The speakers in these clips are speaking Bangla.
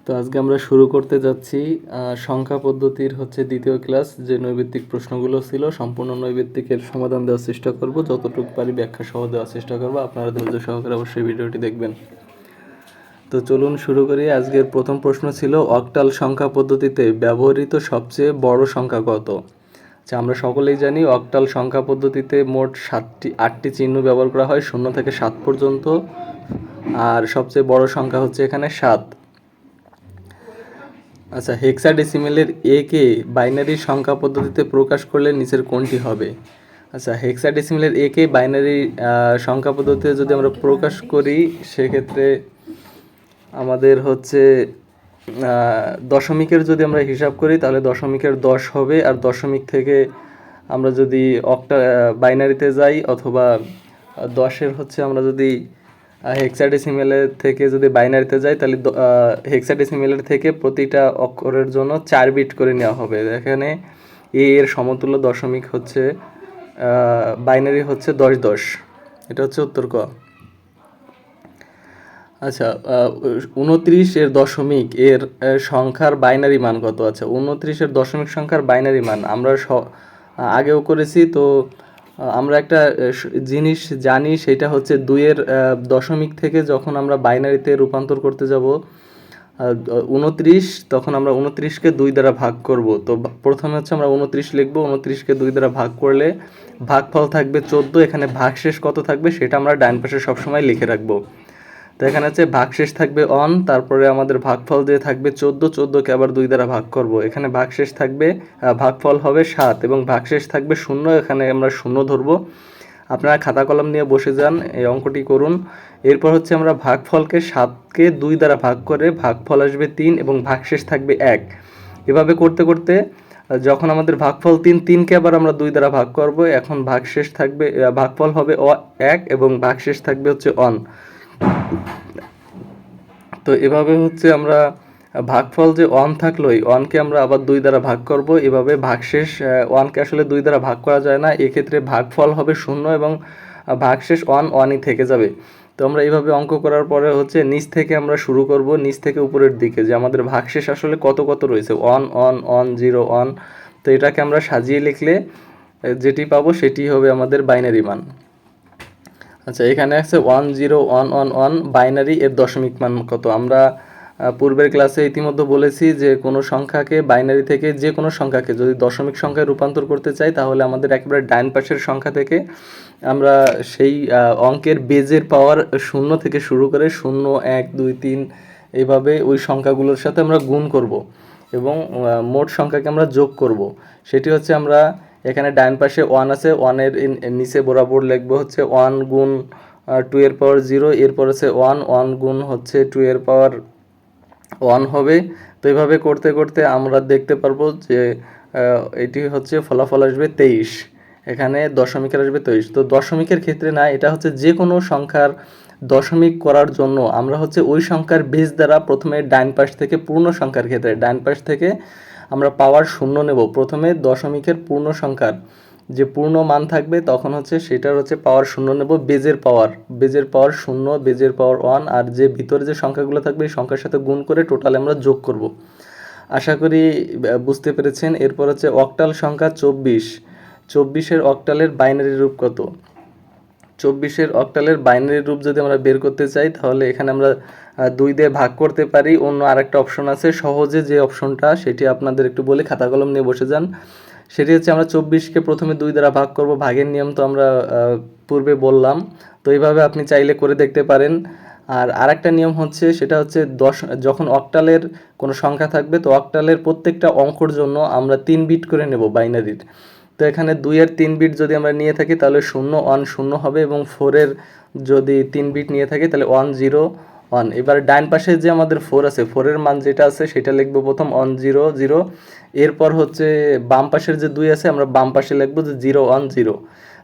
তো আজকে আমরা শুরু করতে যাচ্ছি সংখ্যা পদ্ধতির দ্বিতীয় ক্লাস। যে নৈর্ব্যক্তিক প্রশ্নগুলো ছিল সম্পূর্ণ নৈর্ব্যক্তিকের সমাধান দেওয়ার চেষ্টা করব, যতটুকু পারি ব্যাখ্যা সহ দেওয়ার চেষ্টা করব। আপনারা ধৈর্য সহকারে অবশ্যই ভিডিওটি দেখবেন। তো চলুন শুরু করি। আজকের প্রথম প্রশ্ন ছিল অক্টাল সংখ্যা পদ্ধতিতে ব্যবহৃত সবচেয়ে বড় সংখ্যা কত? আচ্ছা, আমরা সকলেই জানি অক্টাল সংখ্যা পদ্ধতিতে মোট 8টি চিহ্ন ব্যবহার করা হয় 0 থেকে 7 পর্যন্ত, আর সবচেয়ে বড় সংখ্যা হচ্ছে এখানে 7। আচ্ছা, হেক্সাডেসিমেলের এ কে বাইনারি সংখ্যা পদ্ধতিতে প্রকাশ করলে নিচের কোনটি হবে? আচ্ছা, হেক্সাডেসিমেলের এ কে বাইনারি সংখ্যা পদ্ধতিতে যদি আমরা প্রকাশ করি, সেক্ষেত্রে আমাদের দশমিকের যদি আমরা হিসাব করি তাহলে দশমিকের 10 হবে, আর দশমিক থেকে আমরা যদি বাইনারিতে যাই অথবা 10-এর আমরা যদি হেক্সাডেসিমেলের থেকে যদি বাইনারিতে যাই তাহলে হেক্সাডেসিমেলের থেকে প্রতিটা অক্ষরের জন্য 4 বিট করে নেওয়া হবে। এখানে এর সমতুল্য দশমিক বাইনারি 10 এটা উত্তর ক। আচ্ছা, 29-এর দশমিক এর সংখ্যার বাইনারি মান কত? আচ্ছা, 29-এর দশমিক সংখ্যার বাইনারি মান আমরা আগেও করেছি। তো আমরা একটা জিনিস জানি, সেটা 2-এর দশমিক থেকে যখন আমরা বাইনারিতে রূপান্তর করতে যাব 29, তখন আমরা 29-কে 2 দ্বারা ভাগ করব। তো প্রথমে আমরা 29 লিখব, 29-কে 2 দ্বারা ভাগ করলে ভাগফল থাকবে 14। এখানে ভাগশেষ কত থাকবে সেটা আমরা ডান পাশে সবসময় লিখে রাখবো। তো এখানে ভাগশেষ থাকবে 1, তারপরে আমাদের ভাগফল দিয়ে থাকবে 14, 14-কে আবার 2 দ্বারা ভাগ করব। এখানে ভাগশেষ থাকবে, ভাগফল হবে 7 এবং ভাগশেষ থাকবে 0, এখানে আমরা 0 ধরবো। আপনারা খাতা কলম নিয়ে বসে যান, এই অঙ্কটি করুন। এরপর আমরা ভাগফলকে 7-কে 2 দ্বারা ভাগ করে ভাগফল আসবে 3 এবং ভাগশেষ থাকবে 1। এভাবে করতে করতে যখন আমাদের ভাগফল 3, 3-কে আবার আমরা 2 দ্বারা ভাগ করব। এখন ভাগশেষ থাকবে, ভাগফল হবে 1 এবং ভাগশেষ থাকবে 1। তো এভাবে আমরা ভাগফল যে 1 থাকলো, এই 1-কে আমরা আবার 2 দ্বারা ভাগ করব। এভাবে ভাগশেষ 1-কে আসলে 2 দ্বারা ভাগ করা যায় না, এক্ষেত্রে ভাগফল হবে 0 এবং ভাগশেষ 1ই থেকে যাবে। তো আমরা এইভাবে অঙ্ক করার পরে নিচ থেকে আমরা শুরু করব, নিচ থেকে উপরের দিকে, যে আমাদের ভাগশেষ আসলে কত কত রয়েছে, 1 1 1 0 1। তো এটাকে আমরা সাজিয়ে লিখলে যেটি পাবো সেটি হবে আমাদের বাইনারি মান। আচ্ছা, এখানে আছে 1 0 1 1 1 বাইনারি, এর দশমিক মান কত? আমরা পূর্বের ক্লাসে ইতিমধ্যে বলেছি যে কোনো সংখ্যাকে বাইনারি থেকে যে কোনো সংখ্যাকে যদি দশমিক সংখ্যায় রূপান্তর করতে চাই তাহলে আমাদের একেবারে ডান পাশের সংখ্যা থেকে আমরা সেই অঙ্কের বেজের পাওয়ার 0 থেকে শুরু করে 0 1 2 3 এইভাবে ওই সংখ্যাগুলোর সাথে আমরা গুণ করব এবং মোট সংখ্যাকে আমরা যোগ করব। সেটি আমরা এখানে ডান পাশে 1 আছে, 1-এর নিচে বরাবর লিখব 1 গুণ 2-এর পাওয়ার 0, এরপর 1 1 গুণ 2-এর পাওয়ার 1 হবে। তো এইভাবে করতে করতে আমরা দেখতে পারবো যে এটি ফলাফল আসবে 23। এখানে দশমিকের আসবে 23। তো দশমিকের ক্ষেত্রে না, এটা যে কোনো সংখ্যার দশমিক করার জন্য আমরা ওই সংখ্যার বেজ দ্বারা প্রথমে ডান পাশ থেকে, পূর্ণ সংখ্যার ক্ষেত্রে ডান পাশ থেকে আমরা পাওয়ার 0 নেব। প্রথমে দশমিকের পূর্ণ সংখ্যার যে পূর্ণ মান থাকবে তখন সেটার পাওয়ার 0 নেব, বেজের পাওয়ার 0, বেজের পাওয়ার 1, আর যে ভিতরে যে সংখ্যাগুলো থাকবে এই সংখ্যার সাথে গুণ করে টোটাল আমরা যোগ করব। আশা করি বুঝতে পেরেছেন। এরপর অক্টাল সংখ্যা 24। 24-এর অক্টালের বাইনারি রূপ কত? 24-এর অক্টালের বাইনারি রূপ যদি আমরা বের করতে চাই তাহলে এখানে আমরা 2 দিয়ে ভাগ করতে পারি। অন্য আরেকটা অপশন আছে সহজে, যে অপশনটা সেটি আপনাদের একটু বলে খাতা কলম নিয়ে বসে যান। সেটি আমরা 24-কে প্রথমে 2 দ্বারা ভাগ করব, ভাগের নিয়ম তো আমরা পূর্বে বললাম। তো এইভাবে আপনি চাইলে করে দেখতে পারেন। আর আরেকটা নিয়ম সেটা 10, যখন অক্টালের কোনো সংখ্যা থাকবে তো অক্টালের প্রত্যেকটা অঙ্কর জন্য আমরা 3 বিট করে নেব বাইনারির। তো এখানে 2-এর 3 বিট যদি আমরা নিয়ে থাকি তাহলে 0 1 0 হবে, এবং 4-এর যদি 3 বিট নিয়ে থাকি তাহলে 1 0 1। এবার ডান পাশে যে আমাদের 4 আছে, 4-এর মান যেটা আছে সেটা লিখবো প্রথম 1 0 0। এরপর বাম পাশের যে 2 আছে আমরা বাম পাশে লিখবো যে 0 1 0।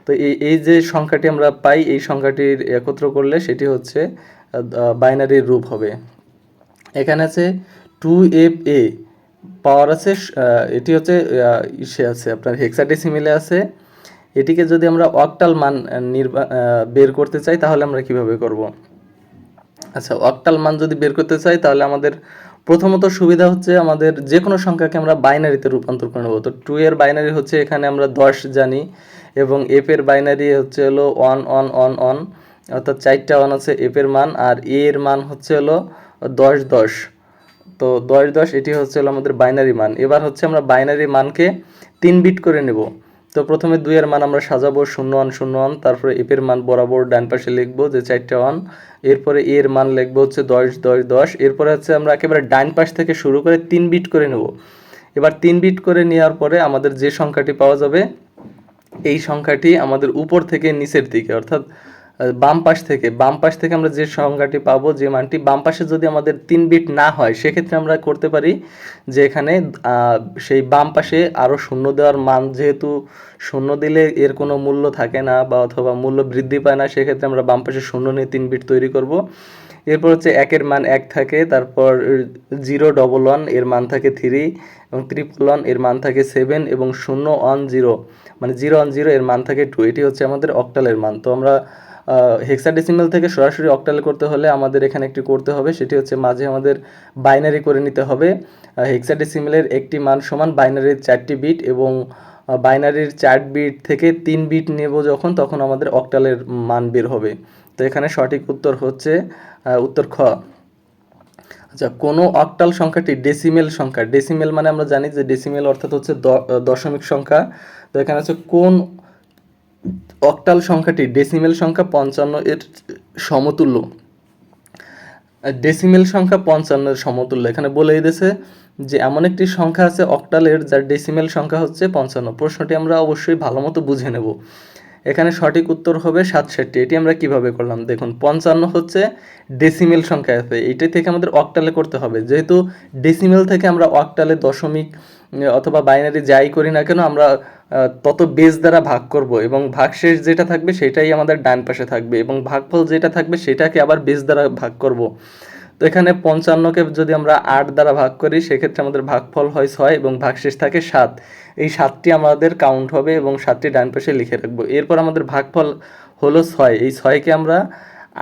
তো এই যে সংখ্যাটি আমরা পাই, এই সংখ্যাটির একত্র করলে সেটি বাইনারির রূপ হবে। এখানে আছে 2FA পাওয়ার আছে, এটি ইসে আছে আপনার হেক্সাডেসিমেলে আছে। এটিকে যদি আমরা অক্টাল মান বের করতে চাই তাহলে আমরা কিভাবে করব? আচ্ছা, অক্টাল মান যদি বের করতে চাই তাহলে আমাদের প্রথমত সুবিধা হচ্ছে আমাদের যে কোনো সংখ্যাকে আমরা বাইনারিতে রূপান্তর করে নেব। তো 2 এর বাইনারি হচ্ছে এখানে আমরা 10 জানি, এবং এফ এর বাইনারি হচ্ছে হলো 1 1 1 1, অর্থাৎ 4টা 1 আছে এফ এর মান, আর এ এর মান হচ্ছে হলো 10 10। তো 10 10 এটি হচ্ছে হলো আমাদের বাইনারি মান। এবার হচ্ছে আমরা বাইনারি মানকে 3 বিট করে নেব। তো প্রথমে 2 এর মান আমরা সাজাবো 0 1 0 1, তারপরে এফ এর মান বরাবর ডান পাশে লিখবো যে 4টা 1, এরপরে এর মান লিখবো হচ্ছে 10 10 10, এরপরে হচ্ছে আমরা একেবারে ডান পাশ থেকে শুরু করে 3 বিট করে নেব। এবার 3 বিট করে নেওয়ার পরে আমাদের যে সংখ্যাটি পাওয়া যাবে, এই সংখ্যাটি আমাদের উপর থেকে নিচের দিকে, অর্থাৎ বাম পাশ থেকে আমরা যে সংখ্যাটি পাবো, যে মানটি বাম পাশে যদি আমাদের 3 বিট না হয়, সেক্ষেত্রে আমরা করতে পারি যে এখানে সেই বাম পাশে আরও শূন্য দেওয়ার মান, যেহেতু শূন্য দিলে এর কোনো মূল্য থাকে না বা অথবা মূল্য বৃদ্ধি পায় না, সেক্ষেত্রে আমরা বাম পাশে শূন্য নিয়ে 3 বিট তৈরি করব। এরপর হচ্ছে 1 মান 1 থাকে, তারপর 0 1 1 এর মান থাকে 3, এবং 1 1 এর মান থাকে 7, এবং 0 1 0 মানে 0 1 0 এর মান থাকে 2। এটি হচ্ছে আমাদের অক্টালের মান। তো আমরা হেক্সাডেসিমাল থেকে সরাসরি অক্টালে করতে হলে আমাদের এখানে একটি করতে হবে, সেটি হচ্ছে মাঝে আমাদের বাইনারি করে নিতে হবে। হেক্সাডেসিমালের একটি মান সমান বাইনারির 4টি বিট, এবং বাইনারির 4 বিট থেকে 3 বিট নেব যখন, তখন আমাদের অক্টালের মান বের হবে। তো এখানে সঠিক উত্তর হচ্ছে উত্তর খ। আচ্ছা, কোনো অক্টাল সংখ্যাটি ডেসিমেল সংখ্যা, ডেসিমেল মানে আমরা জানি যে ডেসিমেল অর্থাৎ হচ্ছে দশমিক সংখ্যা। তো এখানে হচ্ছে কোন অক্টাল সংখ্যাটি ডেসিমেল সংখ্যা 55 এর সমতুল্য। ডেসিমেল সংখ্যা 55 এর সমতুল্য এখানে বলেই দিয়েছে যে এমন একটি সংখ্যা আছে অক্টালের যার ডেসিমেল সংখ্যা হচ্ছে 55। প্রশ্নটি আমরা অবশ্যই ভালো মতো বুঝে নেব। এখানে সঠিক উত্তর হবে 67। এটি আমরা কিভাবে করলাম দেখুন, 55 হচ্ছে ডেসিমেল সংখ্যা আছে, এইটা থেকে আমাদের অক্টালে করতে হবে। যেহেতু ডেসিমেল থেকে আমরা অক্টালে দশমিক অথবা বাইনারি যাই করি না কেন, আমরা তত বেস দ্বারা ভাগ করব, এবং ভাগশেষ যেটা থাকবে সেটাই আমাদের ডান পাশে থাকবে, এবং ভাগফল যেটা থাকবে সেটাকে আবার বেস দ্বারা ভাগ করব। তো এখানে 55কে যদি আমরা 8 দ্বারা ভাগ করি, সেক্ষেত্রে আমাদের ভাগফল হয় 6, এবং ভাগশেষ থাকে 7। এই 7টি আমাদের কাউন্ট হবে, এবং 7টি ডান পাশে লিখে রাখবো। এরপর আমাদের ভাগফল হলো 6, এই 6কে আমরা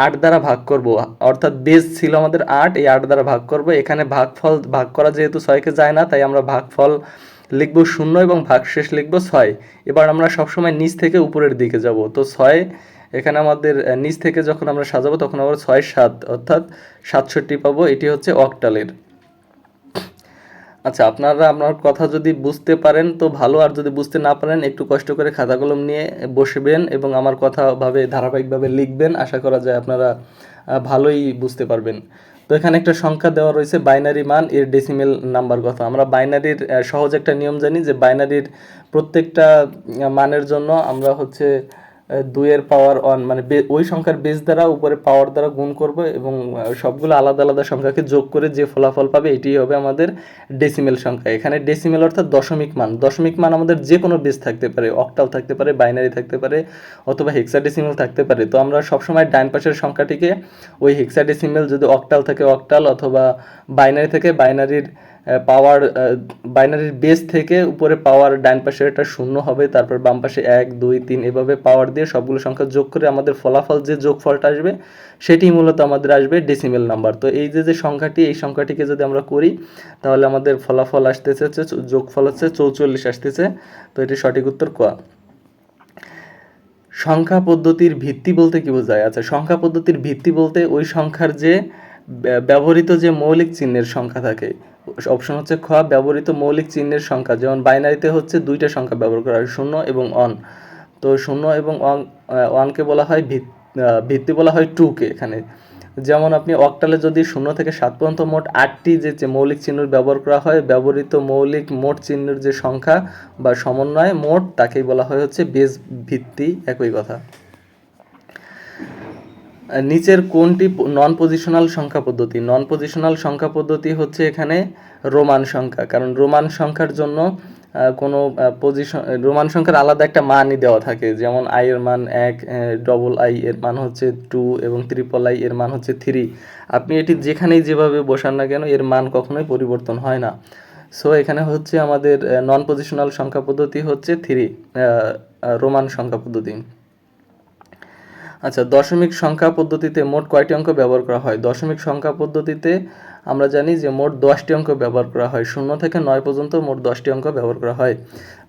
8 দ্বারা ভাগ করব, অর্থাৎ বেস ছিল আমাদের 8, এই 8 দ্বারা ভাগ করব। এখানে ভাগফল ভাগ করা যেহেতু 6কে যায় না, তাই আমরা ভাগফল লিখবো 0, এবং ভাগশেষ লিখবো 6। এবার আমরা সবসময় নিচ থেকে উপরের দিকে যাব। তো 6 এখানে আমাদের নিচ থেকে যখন আমরা সাজাবো, তখন আবার 6 7 অর্থাৎ 67 পাবো। এটি হচ্ছে অক্টালের। আচ্ছা, আপনারা আপনার কথা যদি বুঝতে পারেন তো ভালো, আর যদি বুঝতে না পারেন একটু কষ্ট করে খাতা কলম নিয়ে বসবেন এবং আমার কথা ভাবে ধারাবাহিকভাবে লিখবেন। আশা করা যায় আপনারা ভালোই বুঝতে পারবেন। তো এখানে একটা সংখ্যা দেওয়া রয়েছে বাইনারি মান, এর ডেসিমেল নাম্বার কত। আমরা বাইনারির সহজ একটা নিয়ম জানি যে বাইনারির প্রত্যেকটা মানের জন্য আমরা হচ্ছে 2 এর পাওয়ার 1 মানে ওই সংখ্যার বেস দ্বারা উপরে পাওয়ার দ্বারা গুণ করব, এবং সবগুলো আলাদা আলাদা সংখ্যাকে যোগ করে যে ফলাফল পাবে এটি হবে আমাদের ডেসিমেল সংখ্যা। এখানে ডেসিমেল অর্থাৎ দশমিক মান। দশমিক মান আমাদের যে কোনো বেস থাকতে পারে, অক্টাল থাকতে পারে, বাইনারি থাকতে পারে, অথবা হেক্সাডেসিমেল থাকতে পারে। তো আমরা সবসময় ডান পাশের সংখ্যাটিকে ওই হেক্সাডেসিমেল যদি অক্টাল থাকে অক্টাল, অথবা বাইনারি থেকে বাইনারির পাওয়ার, বাইনারির বেস থেকে উপরে পাওয়ার ডান পাশে এটা 0 হবে, তারপর বাম পাশে 1 2 3 এভাবে পাওয়ার দিয়ে সবগুলো সংখ্যা যোগ করে আমাদের ফলাফল যে যোগফলটা আসবে সেটি মূলত আমাদের আসবে ডেসিমেল নাম্বার। তো এই যে সংখ্যাটি, এই সংখ্যাটিকে যদি আমরা করি তাহলে আমাদের ফলাফল আসতেছে, যোগফল হচ্ছে 44 আসতেছে। তো এটি সঠিক উত্তর ক। সংখ্যা পদ্ধতির ভিত্তি বলতে কি বোঝায়? আচ্ছা, সংখ্যা পদ্ধতির ভিত্তি বলতে ওই সংখ্যার যে ব্যবহৃত যে মৌলিক চিহ্নের সংখ্যা থাকে। অপশন হচ্ছে খ, ব্যবহৃত মৌলিক চিহ্নের সংখ্যা। যেমন বাইনারিতে হচ্ছে 2টা সংখ্যা ব্যবহার করা হয়, 0 এবং 1। তো 0 এবং 1কে বলা হয় ভিত্তি বলা হয় 2কে এখানে। যেমন আপনি অক্টালে যদি 0 থেকে 7 পর্যন্ত মোট 8টি যে মৌলিক চিহ্ন ব্যবহার করা হয়, ব্যবহৃত মৌলিক মোট চিহ্নের যে সংখ্যা বা সমন্বয় মোট, তাকেই বলা হয় হচ্ছে বেস ভিত্তি, একই কথা। নিচের কোনটি নন পজিশনাল সংখ্যা পদ্ধতি? নন পজিশনাল সংখ্যা পদ্ধতি হচ্ছে এখানে রোমান সংখ্যা, কারণ রোমান সংখ্যার জন্য কোনো পজিশন, রোমান সংখ্যার আলাদা একটা মানই দেওয়া থাকে। যেমন আই এর মান 1, ডবল আই এর মান হচ্ছে 2, এবং ট্রিপল আই এর মান হচ্ছে 3। আপনি এটি যেখানেই যেভাবে বসান না কেন, এর মান কখনোই পরিবর্তন হয় না। সো এখানে হচ্ছে আমাদের নন পজিশনাল সংখ্যা পদ্ধতি হচ্ছে 3, রোমান সংখ্যা পদ্ধতি। আচ্ছা, দশমিক সংখ্যা পদ্ধতিতে মোট কয়টি অঙ্ক ব্যবহার করা হয়? দশমিক সংখ্যা পদ্ধতিতে আমরা জানি যে মোট 10টি অঙ্ক ব্যবহার করা হয়, 0 থেকে 9 পর্যন্ত মোট 10টি অঙ্ক ব্যবহার করা হয়।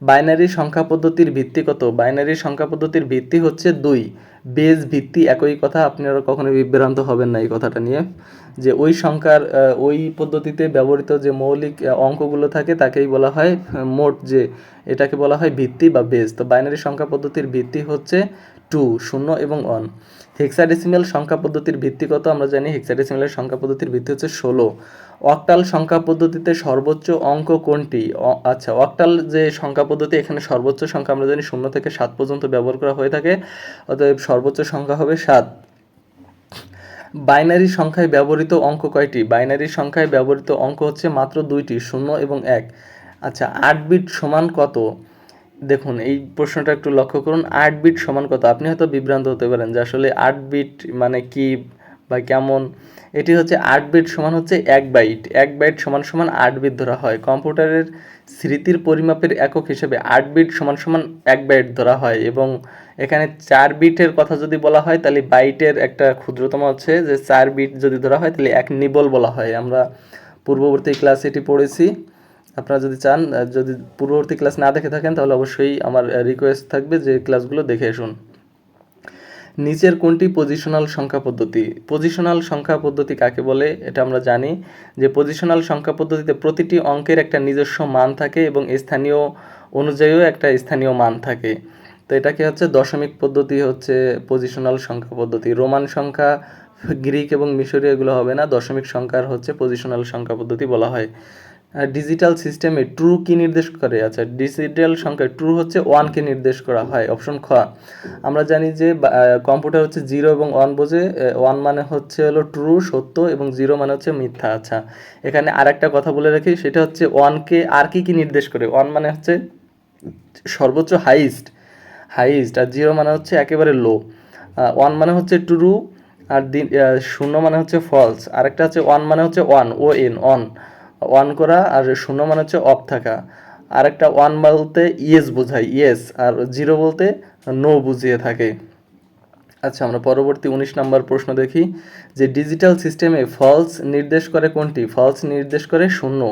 বাইনারি সংখ্যা পদ্ধতির ভিত্তি কত? বাইনারি সংখ্যা পদ্ধতির ভিত্তি হচ্ছে 2। বেজ ভিত্তি একই কথা, আপনারা কখনো বিভ্রান্ত হবেন না এই কথাটা নিয়ে, যে ওই সংখ্যার ওই পদ্ধতিতে ব্যবহৃত যে মৌলিক অঙ্কগুলো থাকে তাকেই বলা হয় মোট, যে এটাকে বলা হয় ভিত্তি বা বেজ। তো বাইনারি সংখ্যা পদ্ধতির ভিত্তি হচ্ছে 2, 0 এবং 1। হেক্সাডেসিমাল সংখ্যা পদ্ধতির ভিত্তি কত? আমরা জানি হেক্সাডেসিমালের সংখ্যা পদ্ধতির ভিত্তি হচ্ছে 16। অক্টাল সংখ্যা পদ্ধতিতে সর্বোচ্চ অঙ্ক কোনটি? আচ্ছা, অক্টাল যে সংখ্যা পদ্ধতি, এখানে সর্বোচ্চ সংখ্যা আমরা জানি 0 থেকে 7 পর্যন্ত ব্যবহার করা হয়ে থাকে, অতএব সর্বোচ্চ সংখ্যা হবে 7। বাইনারি সংখ্যায় ব্যবহৃত অঙ্ক কয়টি? বাইনারি সংখ্যায় ব্যবহৃত অঙ্ক হচ্ছে মাত্র 2টি, 0 এবং 1। আচ্ছা, 8 বিট সমান কত? দেখুন এই প্রশ্নটা একটু লক্ষ্য করুন, 8 বিট সমান কত? আপনি হয়তো বিভ্রান্ত হতে পারেন যে আসলে 8 বিট মানে কি বা কেমন। এটি হচ্ছে 8 বিট সমান হচ্ছে 1 বাইট। 1 বাইট সমান সমান 8 বিট ধরা হয়। কম্পিউটারের স্মৃতির পরিমাপের একক হিসেবে 8 বিট সমান সমান 1 বাইট ধরা হয়, এবং এখানে 4 বিটের কথা যদি বলা হয় তাহলে বাইটের একটা ক্ষুদ্রতম হচ্ছে যে 4 বিট যদি ধরা হয় তাহলে 1 নিবল বলা হয়। আমরা পূর্ববর্তী ক্লাসে এটি পড়েছি। আপনারা যদি চান, যদি পূর্ববর্তী ক্লাস না দেখে থাকেন তাহলে অবশ্যই আমার রিকোয়েস্ট থাকবে যে ক্লাসগুলো দেখে আসুন। নিচের কোনটি পজিশনাল সংখ্যা পদ্ধতি? পজিশনাল সংখ্যা পদ্ধতি কাকে বলে এটা আমরা জানি, যে পজিশনাল সংখ্যা পদ্ধতিতে প্রতিটি অঙ্কের একটা নিজস্ব মান থাকে এবং স্থানীয় অনুযায়ীও একটা স্থানীয় মান থাকে। তো এটাকে হচ্ছে দশমিক পদ্ধতি হচ্ছে পজিশনাল সংখ্যা পদ্ধতি। রোমান সংখ্যা, গ্রিক এবং মিশরীয় এগুলো হবে না, দশমিক সংখ্যার হচ্ছে পজিশনাল সংখ্যা পদ্ধতি বলা হয়। ডিজিটাল সিস্টেমে ট্রু কি নির্দেশ করে? আচ্ছা, ডিজিটাল সংখ্যায় ট্রু হচ্ছে 1কে নির্দেশ করা হয়, অপশন খ। আমরা জানি যে কম্পিউটার হচ্ছে 0 এবং 1 বোঝে। 1 মানে হচ্ছে হলো ট্রু সত্য এবং 0 মানে হচ্ছে মিথ্যা। আচ্ছা, এখানে আরেকটা কথা বলে রাখি, সেটা হচ্ছে 1কে আর কি নির্দেশ করে? 1 মানে হচ্ছে সর্বোচ্চ হাইস্ট, আর 0 মানে হচ্ছে একেবারে লো। 1 মানে হচ্ছে ট্রু, আর 0 মানে হচ্ছে ফলস। আরেকটা হচ্ছে 1 মানে হচ্ছে অন করা, আর 0 মানে হচ্ছে অফ থাকা। আরেকটা 1 বলতে ইয়েস বোঝায়, ইয়েস, আর 0 বলতে নো বুঝিয়ে থাকে। আচ্ছা, আমরা পরবর্তী 19 নম্বর প্রশ্ন দেখি, যে ডিজিটাল সিস্টেমে ফলস নির্দেশ করে কোনটি? ফলস নির্দেশ করে 0।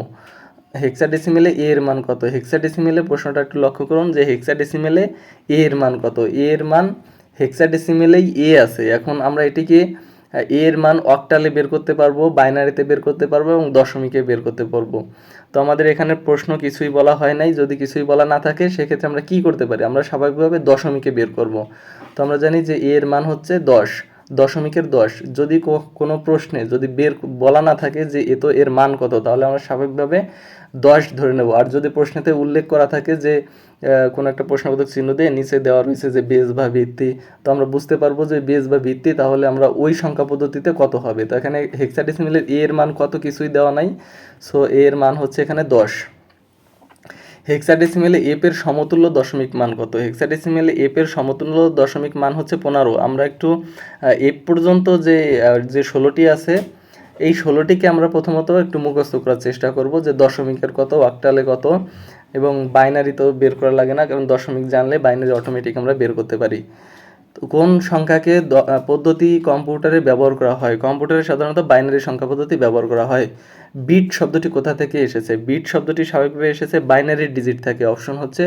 হেক্সাডেসিমেলে এ এর মান কত? হেক্সাডেসিমেলে প্রশ্নটা একটু লক্ষ্য করুন, যে হেক্সাডেসিমেলে এ এর মান কত? এ এর মান হেক্সাডেসিমেলেই এ আছে। এখন আমরা এটিকে এ এর মান অক্টালে বের করতে পারবো, বাইনারিতে বের করতে পারবো এবং দশমিকে বের করতে পারবো। তো আমাদের এখানে প্রশ্ন কিছুই বলা হয় নাই, যদি কিছুই বলা না থাকে সেক্ষেত্রে আমরা কি করতে পারি? আমরা স্বাভাবিকভাবে দশমিকে বের করব। তো আমরা জানি যে এ এর মান হচ্ছে 10, দশমিকের 10। যদি কোনো প্রশ্নে যদি বলা না থাকে যে এ তো এর মান কত, তাহলে আমরা স্বাভাবিকভাবে 10 ধরে নেব। আর যদি প্রশ্নেতে উল্লেখ করা থাকে যে কোনো একটা প্রশ্নবোধক চিহ্ন দিয়ে নিচে দেওয়া রয়েছে যে বেজ বা ভিত্তি, তো আমরা বুঝতে পারবো যে বেজ বা ভিত্তি, তাহলে আমরা ওই সংখ্যা পদ্ধতিতে কত হবে। তো এখানে হেক্সাডেসিমেলের এ এর মান কত কিছুই দেওয়া নাই, সো এ এর মান হচ্ছে এখানে 10। হেক্সাডেসিমেলে এর সমতুল্য দশমিক মান কত? হেক্সাডেসিমেলে এর সমতুল্য দশমিক মান হচ্ছে 15। আমরা একটু এফ পর্যন্ত যে 16টি আছে, এই 16টিকে আমরা প্রথমত একটু মুখস্থ করার চেষ্টা করব, যে দশমিকের কত, অক্টালে কত, এবং বাইনারি তো বের করা লাগে না, কারণ দশমিক জানলে বাইনারি অটোমেটিক আমরা বের করতে পারি। তো কোন সংখ্যাকে পদ্ধতি কম্পিউটারে ব্যবহার করা হয়? কম্পিউটারে সাধারণত বাইনারি সংখ্যা পদ্ধতি ব্যবহার করা হয়। বিট শব্দটি কোথা থেকে এসেছে? বিট শব্দটি স্বাভাবিকভাবে এসেছে বাইনারি ডিজিট থেকে, অপশন হচ্ছে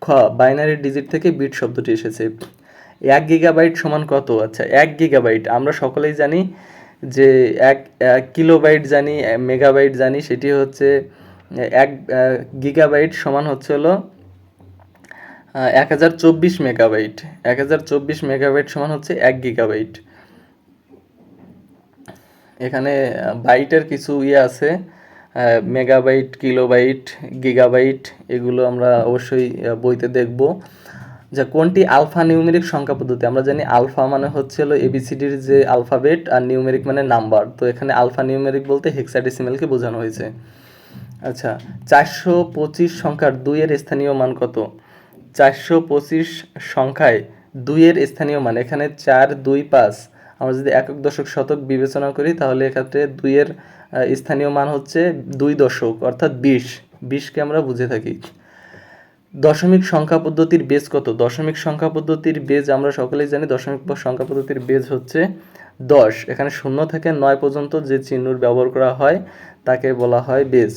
খ, বাইনারি ডিজিট থেকে বিট শব্দটি এসেছে। 1 গিগাবাইট সমান কত? আচ্ছা, 1 গিগাবাইট আমরা সকলেই জানি যে 1 কিলোবাইট জানি, মেগাবাইট জানি, সেটি হচ্ছে 1 গিগাবাইট সমান হচ্ছে হলো 1024 মেগাবাইট। 1024 মেগাবাইট সমান হচ্ছে 1 গিগাবাইট। এখানে বাইটের কিছু আছে, মেগাবাইট, কিলোবাইট, গিগাবাইট, এগুলো আমরা অবশ্যই বইতে দেখব। যা কোনটি আলফা নিউমেরিক সংখ্যা পদ্ধতি? আমরা জানি আলফা মানে হচ্ছে হলো এবিসিডির যে আলফাবেট, আর নিউমেরিক মানে নাম্বার। তো এখানে আলফা নিউমেরিক বলতে হেক্সাডেসিমেলকে বোঝানো হয়েছে। আচ্ছা, 425 সংখ্যার 2 এর স্থানীয় মান কত? 425 সংখ্যায় 2 এর স্থানীয় মান, এখানে 4, 2, 5, আমরা যদি একক দশক শতক বিবেচনা করি তাহলে এক্ষেত্রে 2 এর স্থানীয় মান হচ্ছে 2 দশক, অর্থাৎ 20কে আমরা বুঝে থাকি। দশমিক সংখ্যা পদ্ধতির বেজ কত? দশমিক সংখ্যা পদ্ধতির বেজ আমরা সকলেই জানি, দশমিক সংখ্যা পদ্ধতির বেজ হচ্ছে 10, এখানে 0 থেকে 9 পর্যন্ত যে চিহ্নর ব্যবহার করা হয় তাকে বলা হয় বেস।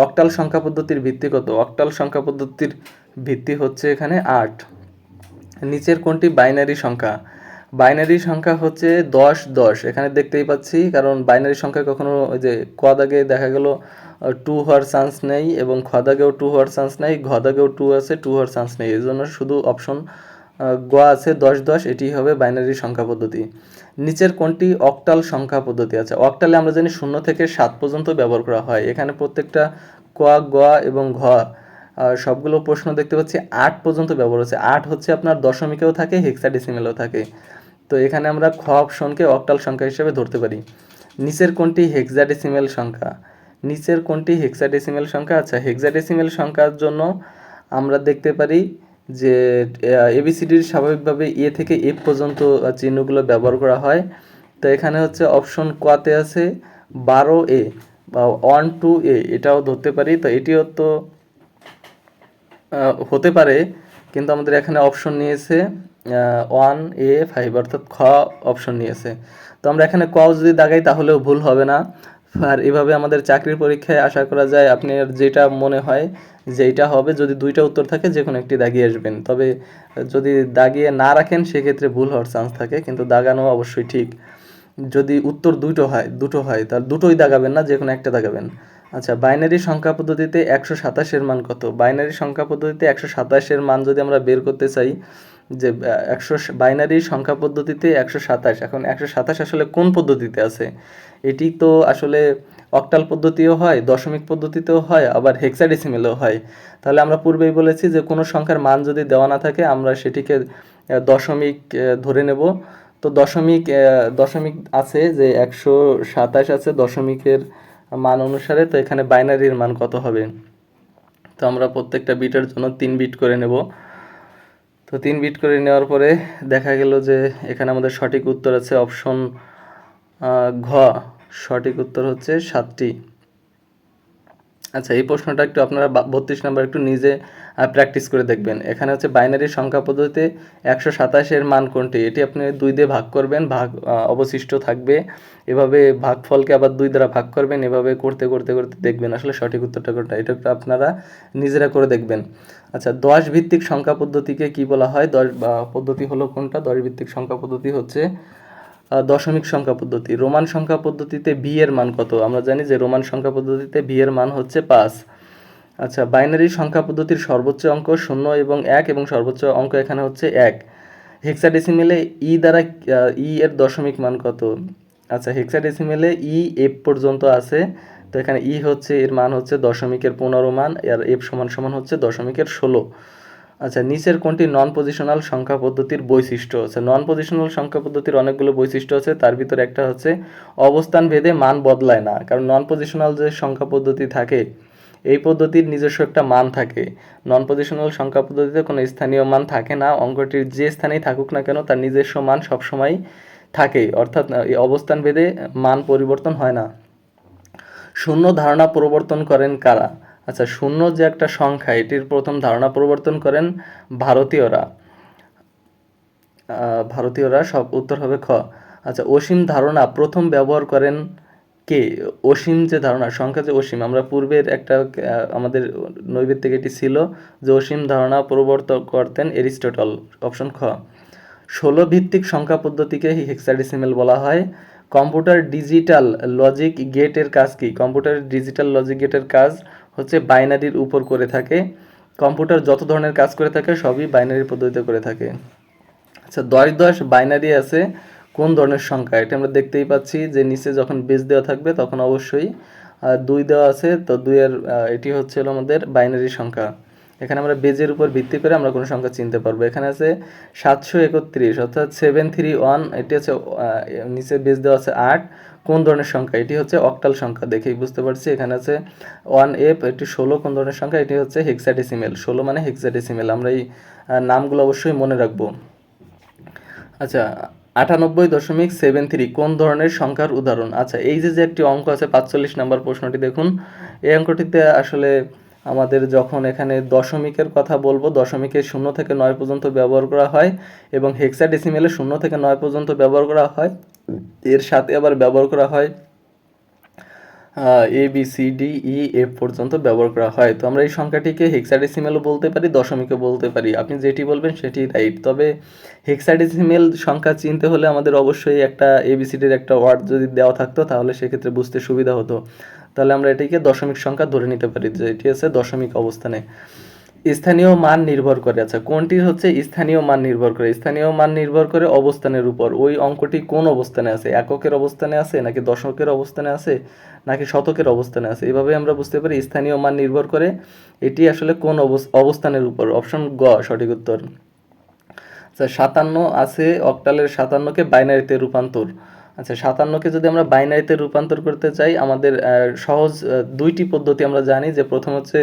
অক্টাল সংখ্যা পদ্ধতির ভিত্তি কত? অক্টাল সংখ্যা পদ্ধতির ভিত্তি হচ্ছে এখানে 8। নিচের কোনটি বাইনারি সংখ্যা? বাইনারি সংখ্যা হচ্ছে 10 10, এখানে দেখতেই পাচ্ছি, কারণ বাইনারি সংখ্যা কখনো ওই যে ক দাগে দেখা গেল 2 হওয়ার চান্স নেই এবং খ দাগেও 2 হওয়ার চান্স নেই, ঘ দাগেও 2 আছে, 2 হওয়ার চান্স নেই, এই জন্য শুধু অপশন গ আছে 10 10, এটি হবে বাইনারি সংখ্যা পদ্ধতি। নিচের কোনটি অক্টাল সংখ্যা পদ্ধতি? আছে অক্টালে আমরা জানি 0 থেকে 7 পর্যন্ত ব্যবহার করা হয়, এখানে প্রত্যেকটা ক গ এবং ঘ সবগুলো প্রশ্ন দেখতে পাচ্ছি 8 পর্যন্ত ব্যবহার হচ্ছে। 8 হচ্ছে আপনার দশমিকেও থাকে, হেক্সাডেসিমেলেও থাকে, তো এখানে আমরা খ অপশনকে অক্টাল সংখ্যা হিসেবে ধরতে পারি। নিচের কোনটি হেক্সাডেসিমেল সংখ্যা? নিচের কোনটি হেক্সাডেসিমেল সংখ্যা? আচ্ছা, হেক্সাডেসিমেল সংখ্যার জন্য আমরা দেখতে পারি যে এবিসিডির স্বাভাবিকভাবে এ থেকে এফ পর্যন্ত চিহ্নগুলো ব্যবহার করা হয়, তো এখানে হচ্ছে অপশন কতে আছে 12A বা 12A, এটাও ধরতে পারি, তো এটিও তো হতে পারে, কিন্তু আমাদের এখানে অপশন নিয়েছে 1A5, অর্থাৎ খ অপশন নিয়েছে, তো আমরা এখানে ক যদি দাগাই তাহলেও ভুল হবে না। আর এভাবে আমাদের চাকরির পরীক্ষায় আশা করা যায় আপনার যেটা মনে হয় যে এইটা হবে, যদি দুইটা উত্তর থাকে যে কোনো একটি দাগিয়ে আসবেন, তবে যদি দাগিয়ে না রাখেন সেক্ষেত্রে ভুল হওয়ার চান্স থাকে, কিন্তু দাগানো অবশ্যই ঠিক। যদি উত্তর দুটো হয় তাহলে দুটোই দাগাবেন না, যে কোনো একটা দাগাবেন। আচ্ছা, বাইনারি সংখ্যা পদ্ধতিতে 127 মান কত? বাইনারি সংখ্যা পদ্ধতিতে 127 মান যদি আমরা বের করতে চাই, যে বাইনারি সংখ্যা পদ্ধতিতে 127, এখন 127 আসলে কোন পদ্ধতিতে আছে? এটি তো আসলে অক্টাল পদ্ধতিও হয়, দশমিক পদ্ধতিতেও হয়, আবার হেক্সাডেসিমেলেও হয়। তাহলে আমরা পূর্বেই বলেছি যে কোনো সংখ্যার মান যদি দেওয়া না থাকে আমরা সেটিকে দশমিক ধরে নেব। তো দশমিক আছে, যে 127 আছে দশমিকের মান অনুসারে, তো এখানে বাইনারির মান কত হবে? তো আমরা প্রত্যেকটা বিটের জন্য 3 বিট করে নেব। তো 3 বিট করে নেওয়ার পরে দেখা গেল যে এখানে আমাদের সঠিক উত্তর আছে অপশন ঘ, সঠিক উত্তর হচ্ছে 7টি। আচ্ছা, এই প্রশ্নটা একটু আপনারা 32 নাম্বার একটু নিজে প্র্যাকটিস করে দেখবেন। এখানে হচ্ছে বাইনারি সংখ্যা পদ্ধতিতে 127 মান কোনটি? এটি আপনি 2 দিয়ে ভাগ করবেন, ভাগ অবশিষ্ট থাকবে, এভাবে ভাগফলকে আবার 2 দ্বারা ভাগ করবেন, এভাবে করতে করতে করতে দেখবেন আসলে সঠিক উত্তরটা কোনটা, এটা একটু আপনারা নিজেরা করে দেখবেন। আচ্ছা, 10 ভিত্তিক সংখ্যা পদ্ধতিকে কি বলা হয়? 10 পদ্ধতি হলো কোনটা? 10 ভিত্তিক সংখ্যা পদ্ধতি হচ্ছে দশমিক সংখ্যা পদ্ধতি। রোমান সংখ্যা পদ্ধতিতে ভি এর মান কত? আমরা জানি যে রোমান সংখ্যা পদ্ধতিতে ভি এর মান হচ্ছে 5। আচ্ছা, বাইনারি সংখ্যা পদ্ধতির সর্বোচ্চ অঙ্ক 0 এবং 1 এবং সর্বোচ্চ অঙ্ক এখানে হচ্ছে 1। হেক্সাডেসিমেলে ই এর দশমিক মান কত? আচ্ছা, হেক্সাডেসিমেলে ই এফ পর্যন্ত আছে, তো এখানে ই হচ্ছে এর মান হচ্ছে দশমিকের 15 মান, আর এফ সমান সমান হচ্ছে দশমিকের 16। আচ্ছা, নিচের কোনটি নন পজিশনাল সংখ্যা পদ্ধতির বৈশিষ্ট্য? আচ্ছা, নন পজিশনাল সংখ্যা পদ্ধতির অনেকগুলো বৈশিষ্ট্য আছে, তার ভিতরে একটা হচ্ছে অবস্থান ভেদে মান বদলায় না, কারণ নন পজিশনাল যে সংখ্যা পদ্ধতি থাকে এই পদ্ধতির নিজস্ব একটা মান থাকে। নন পজিশনাল সংখ্যা পদ্ধতিতে কোনো স্থানীয় মান থাকে না, অঙ্কটির যে স্থানেই থাকুক না কেন তার নিজস্ব মান সবসময় থাকে, অর্থাৎ এই অবস্থান ভেদে মান পরিবর্তন হয় না। শূন্য ধারণা প্রবর্তন করেন কারা? আচ্ছা, শূন্য যে একটা সংখ্যা এটির প্রথম ধারণা প্রবর্তন করেন ভারতীয়রা। সব উত্তর হবে খ। আচ্ছা, অসীম ধারণা প্রথম ব্যবহার করেন কে? অসীম যে ধারণা, সংখ্যা যে অসীম, আমরা পূর্বের একটা আমাদের নৈবেদ্যিক এটি ছিল যে অসীম ধারণা প্রবর্তন করতেন এরিস্টটল, অপশন খ। 16 ভিত্তিক সংখ্যা পদ্ধতিকে হেক্সাডেসিমেল বলা হয়। কম্পিউটার ডিজিটাল লজিক গেটের কাজ কি? কম্পিউটার ডিজিটাল লজিক গেটের কাজ হচ্ছে বাইনারির উপর করে থাকে। কম্পিউটার যত ধরনের কাজ করে থাকে সবই বাইনারি পদ্ধতিতে করে থাকে। আচ্ছা, 10 10 বাইনারি আছে কোন ধরনের সংখ্যা? এটা আমরা দেখতেই পাচ্ছি যে নিচে যখন বেস দেওয়া থাকবে তখন অবশ্যই 2 দেওয়া আছে, তো 2 এর এটি হচ্ছে আমাদের বাইনারি সংখ্যা। এখানে আমরা বেজের উপর ভিত্তি করে আমরা কোনো সংখ্যা চিনতে পারবো। এখানে আছে 731, অর্থাৎ 731, এটি হচ্ছে নিচে বেস দেওয়া আছে 8, কোন ধরনের সংখ্যা? এটি হচ্ছে অক্টাল সংখ্যা, দেখেই বুঝতে পারছি। এখানে আছে 1F, এটি 16 কোন ধরনের সংখ্যা? এটি হচ্ছে হেক্সাডেসিমেল, 16 মানে হেক্সাডেসিমেল, আমরা এই নামগুলো অবশ্যই মনে রাখবো। আচ্ছা, 98.73 কোন ধরনের সংখ্যার উদাহরণ? আচ্ছা, এই যে একটি অঙ্ক আছে 45 নাম্বার প্রশ্নটি দেখুন, এই অঙ্কটিতে আসলে আমাদের যখন এখানে দশমিকের কথা বলবো, দশমিকে 0 থেকে 9 পর্যন্ত ব্যবহার করা হয় এবং হেক্সাডেসিমেলে 0 থেকে 9 পর্যন্ত ব্যবহার করা হয়। এর সাথে আবার ব্যবহার করা হয় ABCDEF পর্যন্ত ব্যবহার করা হয়। তো আমরা এই সংখ্যাটিকে হেক্সাডেসিমেলও বলতে পারি, দশমিকও বলতে পারি, আপনি যেটি বলবেন সেটি রাইট। তবে হেক্সাডেসিমেল সংখ্যা চিনতে হলে আমাদের অবশ্যই একটা ABCDর একটা ওয়ার্ড যদি দেওয়া থাকতো তাহলে সেক্ষেত্রে বুঝতে সুবিধা হতো। তাহলে আমরা এটিকে দশমিক সংখ্যা ধরে নিতে পারি যে এটি আছে দশমিক অবস্থানে। স্থানীয় মান নির্ভর করে, আচ্ছা কোনটির হচ্ছে স্থানীয় মান নির্ভর করে? স্থানীয় মান নির্ভর করে অবস্থানের উপর। ওই অঙ্কটি কোন অবস্থানে আছে, এককের অবস্থানে আছে নাকি দশকের অবস্থানে আছে নাকি শতকের অবস্থানে আছে, এভাবে আমরা বুঝতে পারি স্থানীয় মান নির্ভর করে এটি আসলে কোন অবস্থানের উপর। অপশন গ সঠিক উত্তর। আচ্ছা 57 আছে, অক্টালের 57কে বাইনারিতে রূপান্তর। আচ্ছা 57কে যদি আমরা বাইনারিতে রূপান্তর করতে চাই, আমাদের সহজ দুইটি পদ্ধতি আমরা জানি। যে প্রথম হচ্ছে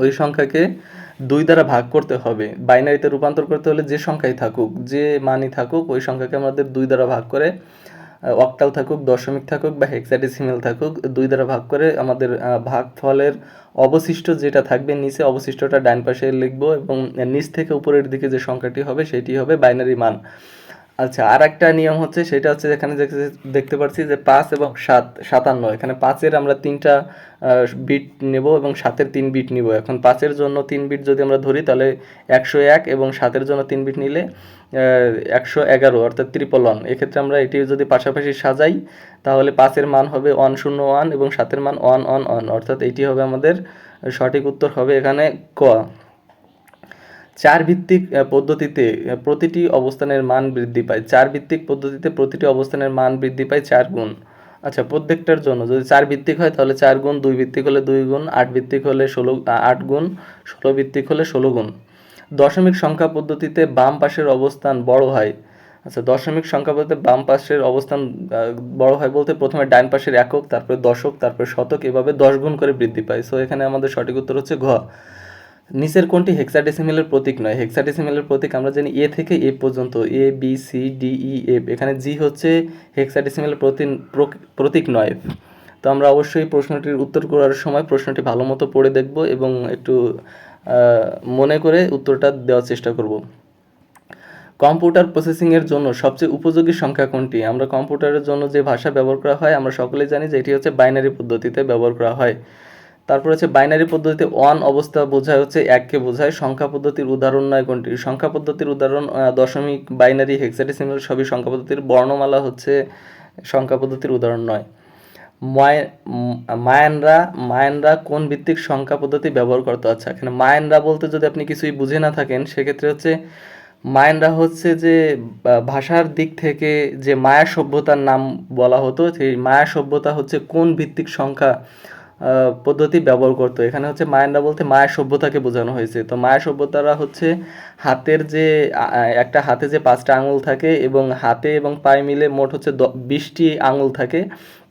ওই সংখ্যাকে 2 দ্বারা ভাগ করতে হবে। বাইনারিতে রূপান্তর করতে হলে যে সংখ্যাই থাকুক, যে মানই থাকুক, ওই সংখ্যাকে আমাদের 2 দ্বারা ভাগ করে, অক্টাল থাকুক, দশমিক থাকুক বা হেক্সাডেসিমেল থাকুক, 2 দ্বারা ভাগ করে আমাদের ভাগফলের অবশিষ্ট যেটা থাকবে নিচে, অবশিষ্টটা ডান পাশে লিখব এবং নিচ থেকে উপরের দিকে যে সংখ্যাটি হবে সেটি হবে বাইনারি মান। আচ্ছা আর একটা নিয়ম হচ্ছে, সেটা হচ্ছে এখানে দেখতে পাচ্ছি যে 5 এবং 7, 57, এখানে 5-এর আমরা 3টা বিট নেব এবং 7-এর 3 বিট নিব। এখন 5-এর জন্য 3 বিট যদি আমরা ধরি তাহলে 101 এবং 7-এর জন্য 3 বিট নিলে 111, অর্থাৎ 111। এক্ষেত্রে আমরা এটি যদি পাশাপাশি সাজাই তাহলে 5-এর মান হবে 101 এবং 7-এর মান 111, অর্থাৎ এটি হবে আমাদের সঠিক উত্তর হবে এখানে ক। 4 ভিত্তিক পদ্ধতিতে প্রতিটি অবস্থানের মান বৃদ্ধি পায়। 4 ভিত্তিক পদ্ধতিতে প্রতিটি অবস্থানের মান বৃদ্ধি পায় 4 গুণ। আচ্ছা প্রত্যেকটার জন্য যদি 4 ভিত্তিক হয় তাহলে 4 গুণ, 2 ভিত্তিক হলে 2 গুণ, 8 ভিত্তিক হলে 8 গুণ, 16 ভিত্তিক হলে 16 গুণ। দশমিক সংখ্যা পদ্ধতিতে বাম পাশের অবস্থান বড় হয়। আচ্ছা দশমিক সংখ্যা পদ্ধতিতে বাম পাশের অবস্থান বড় হয় বলতে প্রথমে ডান পাশের একক, তারপরে দশক, তারপরে শতক, এভাবে 10 গুণ করে বৃদ্ধি পায়। সো এখানে আমাদের সঠিক উত্তর হচ্ছে ঘ। নিচের কোনটি হেক্সাডেসিমেলের প্রতীক নয়? হেক্সাডেসিমেলের প্রতীক আমরা জানি এ থেকে এ পর্যন্ত, ABCDEF। এখানে জি হচ্ছে হেক্সাডেসিমেলের প্রতীক নয়। তো আমরা অবশ্যই প্রশ্নটির উত্তর করার সময় প্রশ্নটি ভালো মতো পড়ে দেখব এবং একটু মনে করে উত্তরটা দেওয়ার চেষ্টা করব। কম্পিউটার প্রসেসিংয়ের জন্য সবচেয়ে উপযোগী সংখ্যা কোনটি? আমরা কম্পিউটারের জন্য যে ভাষা ব্যবহার করা হয় আমরা সকলেই জানি যে এটি হচ্ছে বাইনারি পদ্ধতিতে ব্যবহার করা হয়। তারপর হচ্ছে বাইনারি পদ্ধতিতে 1 অবস্থা বোঝায় হচ্ছে 1কে বোঝায়। সংখ্যা পদ্ধতির উদাহরণ নয় কোনটি? সংখ্যা পদ্ধতির উদাহরণ দশমিক, বাইনারি, হেক্সাডেসিমেল সবই সংখ্যা পদ্ধতির। বর্ণমালা হচ্ছে সংখ্যা পদ্ধতির উদাহরণ নয়। মায়ানরা কোন ভিত্তিক সংখ্যা পদ্ধতি ব্যবহার করতো? আচ্ছা এখানে মায়ানরা বলতে যদি আপনি কিছুই বুঝে না থাকেন সেক্ষেত্রে হচ্ছে মায়ানরা হচ্ছে যে ভাষার দিক থেকে যে মায়া সভ্যতার নাম বলা হতো, সেই মায়া সভ্যতা হচ্ছে কোন ভিত্তিক সংখ্যা পদ্ধতি ব্যবহার করতো? এখানে হচ্ছে মায়ানরা বলতে মায়া সভ্যতাকে বোঝানো হয়েছে। তো মায়া সভ্যতারা হচ্ছে হাতের যে একটা হাতে যে 5টা আঙুল থাকে এবং হাতে এবং পায়ে মিলে মোট হচ্ছে 20টি আঙুল থাকে।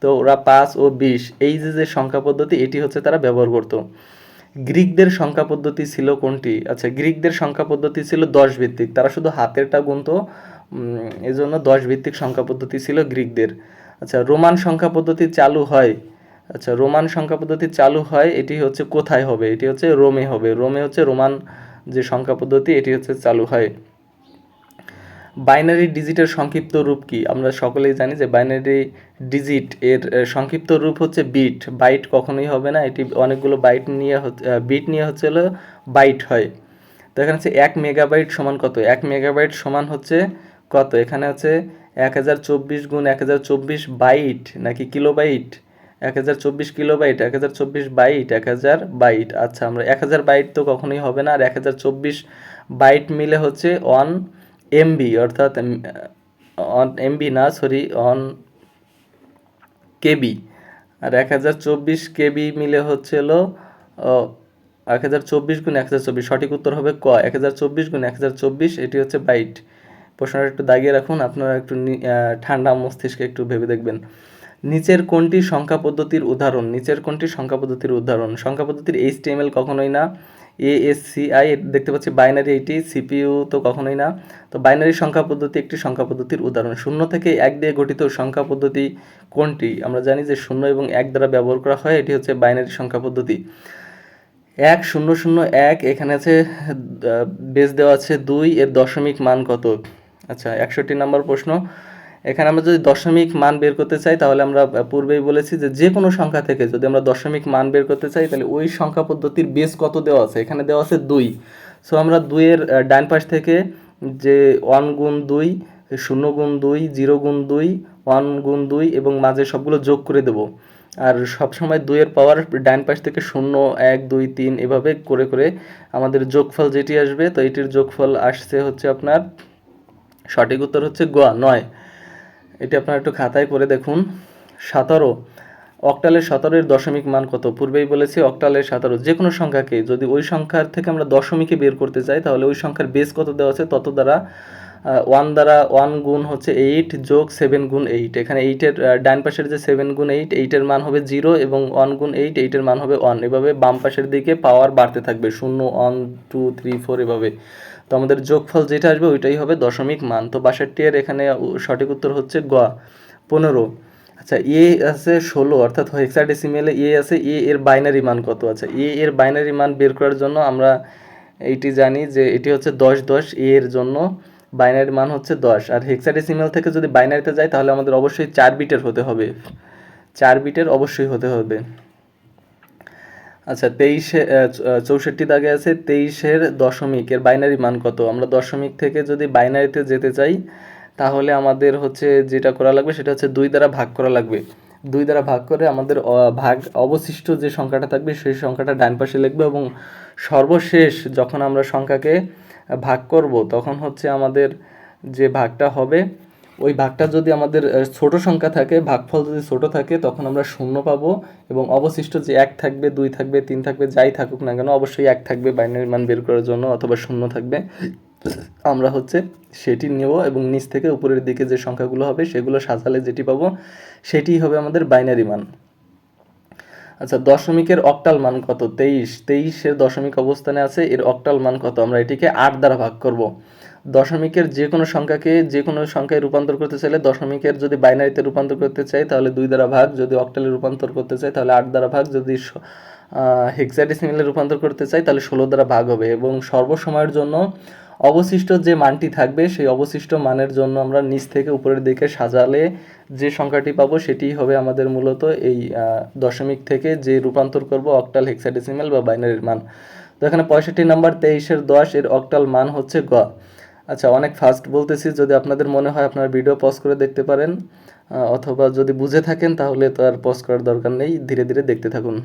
তো ওরা 5 ও 20 এই যে সংখ্যা পদ্ধতি এটি হচ্ছে তারা ব্যবহার করতো। গ্রিকদের সংখ্যা পদ্ধতি ছিল কোনটি? আচ্ছা গ্রিকদের সংখ্যা পদ্ধতি ছিল 10 ভিত্তিক, তারা শুধু হাতেরটা গুনতো, এজন্য 10 ভিত্তিক সংখ্যা পদ্ধতি ছিল গ্রিকদের। আচ্ছা রোমান সংখ্যা পদ্ধতি চালু হয়, আচ্ছা রোমান সংখ্যা পদ্ধতি চালু হয় এটি হচ্ছে কোথায় হবে? এটি হচ্ছে রোমে হবে। রোমে হচ্ছে রোমান যে সংখ্যা পদ্ধতি এটি হচ্ছে চালু হয়। বাইনারি ডিজিটের সংক্ষিপ্ত রূপ কি? আমরা সকলেই জানি যে বাইনারি ডিজিট এর সংক্ষিপ্ত রূপ হচ্ছে বিট। বাইট কখনোই হবে না, এটি অনেকগুলো বিট নিয়ে হচ্ছে হলো বাইট হয়। তো এখানে হচ্ছে 1 মেগাবাইট সমান কত? 1 মেগাবাইট সমান হচ্ছে কত? এখানে হচ্ছে 1024 গুণ 1024 বাইট নাকি কিলোবাইট? 1024 kilobyte, 1024 byte, 1000 byte. আচ্ছা আমরা 1000 বাইট তো কখনোই হবে না, আর 1024 বাইট মিলে হচ্ছে 1 এমবি, অর্থাৎ অন এমবি না সরি 1 কেবি। আর 1024 কেবি মিলে হচ্ছে হলো 1024 গুণ 1024, সঠিক উত্তর হবে ক। 1024 গুণ 1024 এটি হচ্ছে বাইট। প্রশ্নটা একটু দাগিয়ে রাখুন, আপনারা একটু ঠান্ডা মস্তিষ্কে একটু ভেবে দেখবেন। নিচের কোনটি সংখ্যা পদ্ধতির উদাহরণ? নিচের কোনটি সংখ্যা পদ্ধতির উদাহরণ? সংখ্যা পদ্ধতির HTML কখনোই না, ASCII দেখতে পাচ্ছি বাইনারি, এইটি CPU তো কখনোই না। তো বাইনারি সংখ্যা পদ্ধতি একটি সংখ্যা পদ্ধতির উদাহরণ। 0 থেকে 1 দিয়ে গঠিত সংখ্যা পদ্ধতি কোনটি? আমরা জানি যে 0 এবং 1 দ্বারা ব্যবহার করা হয়, এটি হচ্ছে বাইনারি সংখ্যা পদ্ধতি। 1001 এখানে আছে বেস দেওয়া আছে 2, এর দশমিক মান কত? আচ্ছা 61 নম্বর প্রশ্ন। এখানে আমরা যদি দশমিক মান বের করতে চাই তাহলে আমরা পূর্বেই বলেছি যে যে কোনো সংখ্যা থেকে যদি আমরা দশমিক মান বের করতে চাই তাহলে ওই সংখ্যা পদ্ধতির বেস কত দেওয়া আছে? এখানে দেওয়া আছে 2। সো আমরা 2-এর ডান পাশ থেকে যে 1 গুণ 2, 0 গুণ 2, 0 গুণ 2, 1 গুণ 2 এবং মাঝে সবগুলো যোগ করে দেব। আর সবসময় 2-এর পাওয়ার ডান পাশ থেকে 0, 1, 2, 3 এভাবে করে করে আমাদের যোগফল যেটি আসবে, তো এটির যোগফল আসছে হচ্ছে আপনার, সঠিক উত্তর হচ্ছে গ 9। এটি আপনারা একটু খাতায় করে দেখুন। 17 অক্টালের 17-এর দশমিক মান কত? পূর্বেই বলেছি অক্টালের 17 যে কোনো সংখ্যাকে যদি ওই সংখ্যার থেকে আমরা দশমিকে বের করতে চাই তাহলে ওই সংখ্যার বেস কত দেওয়া আছে তত দ্বারা 1 দ্বারা 1 গুণ হচ্ছে 8 যোগ 7 গুণ 8। এখানে 8-এর ডান পাশের যে 7 গুণ 8, 8-এর মান হবে 0 এবং 1 গুণ 8, 8-এর মান হবে 1। এভাবে বাম পাশের দিকে পাওয়ার বাড়তে থাকবে, 0, 1, 2, 3, 4 এভাবে। তো আমাদের যোগফল যেটা আসবে ওইটাই হবে দশমিক মান। তো 62-এর এখানে সঠিক উত্তর হচ্ছে গ 15। আচ্ছা আছে 16 অর্থাৎ হেক্সাডেসিমেলে আছে, এর বাইনারি মান কত? আচ্ছা এর বাইনারি মান বের করার জন্য আমরা এইটি জানি যে এটি হচ্ছে 10 10, এর জন্য বাইনারি মান হচ্ছে 10। আর হেক্সাডেসিমেল থেকে যদি বাইনারিতে যায় তাহলে আমাদের অবশ্যই 4 বিটের হতে হবে, 4 বিটের অবশ্যই হতে হবে। আচ্ছা 64 দাগে আছে 23-এর দশমিক এর বাইনারি মান কত? আমরা দশমিক থেকে যদি বাইনারিতে যেতে চাই তাহলে আমাদের হচ্ছে যেটা করা লাগবে সেটা হচ্ছে 2 দ্বারা ভাগ করা লাগবে। 2 দ্বারা ভাগ করে আমাদের অবশিষ্ট যে সংখ্যাটা থাকবে সেই সংখ্যাটা ডান পাশে লিখবে এবং সর্বশেষ যখন আমরা সংখ্যাকে ভাগ করব তখন হচ্ছে আমাদের যে ভাগটা হবে ওই ভাগটা যদি আমাদের ছোট সংখ্যা থাকে, ভাগফল যদি ছোট থাকে তখন আমরা 0 পাবো এবং অবশিষ্ট যে 1 থাকবে, 2 থাকবে, 3 থাকবে, যাই থাকুক না কেন অবশ্যই 1 থাকবে বাইনারি মান বের করার জন্য, অথবা 0 থাকবে। আমরা হচ্ছে সেটি নেব এবং নিচ থেকে উপরের দিকে যে সংখ্যাগুলো হবে সেগুলো সাজালে যেটি পাবো সেটিই হবে আমাদের বাইনারি মান। আচ্ছা দশমিকের অক্টাল মান কত? 23-এর দশমিক অবস্থানে আছে, এর অক্টাল মান কত? আমরা এটিকে 8 দ্বারা ভাগ করব। দশমিকের যে কোনো সংখ্যাকে যে কোনো সংখ্যায় রূপান্তর করতে চাইলে দশমিকের যদি বাইনারিতে রূপান্তর করতে চাই তাহলে 2 দ্বারা ভাগ, যদি অক্টালে রূপান্তর করতে চাই তাহলে 8 দ্বারা ভাগ, যদি হেক্সাডেসিমেলে রূপান্তর করতে চাই তাহলে 16 দ্বারা ভাগ হবে। এবং সর্বসময়ের জন্য অবশিষ্ট যে মানটি থাকবে সেই অবশিষ্ট মানের জন্য আমরা নিচ থেকে উপরের দিকে সাজালে যে সংখ্যাটি পাবো সেটিই হবে আমাদের মূলত এই দশমিক থেকে যে রূপান্তর করব অক্টাল, হেক্সাডেসিমেল বা বাইনারির মান। তো এখানে 65 নাম্বার 23-এর 10 এর অক্টাল মান হচ্ছে গ। আচ্ছা অনেক ফাস্ট বলতেছি, যদি আপনাদের মনে হয় আপনার ভিডিও পজ করে দেখতে পারেন, অথবা যদি বুঝে থাকেন তাহলে তো আর পজ করার দরকার নেই, ধীরে ধীরে দেখতে থাকুন।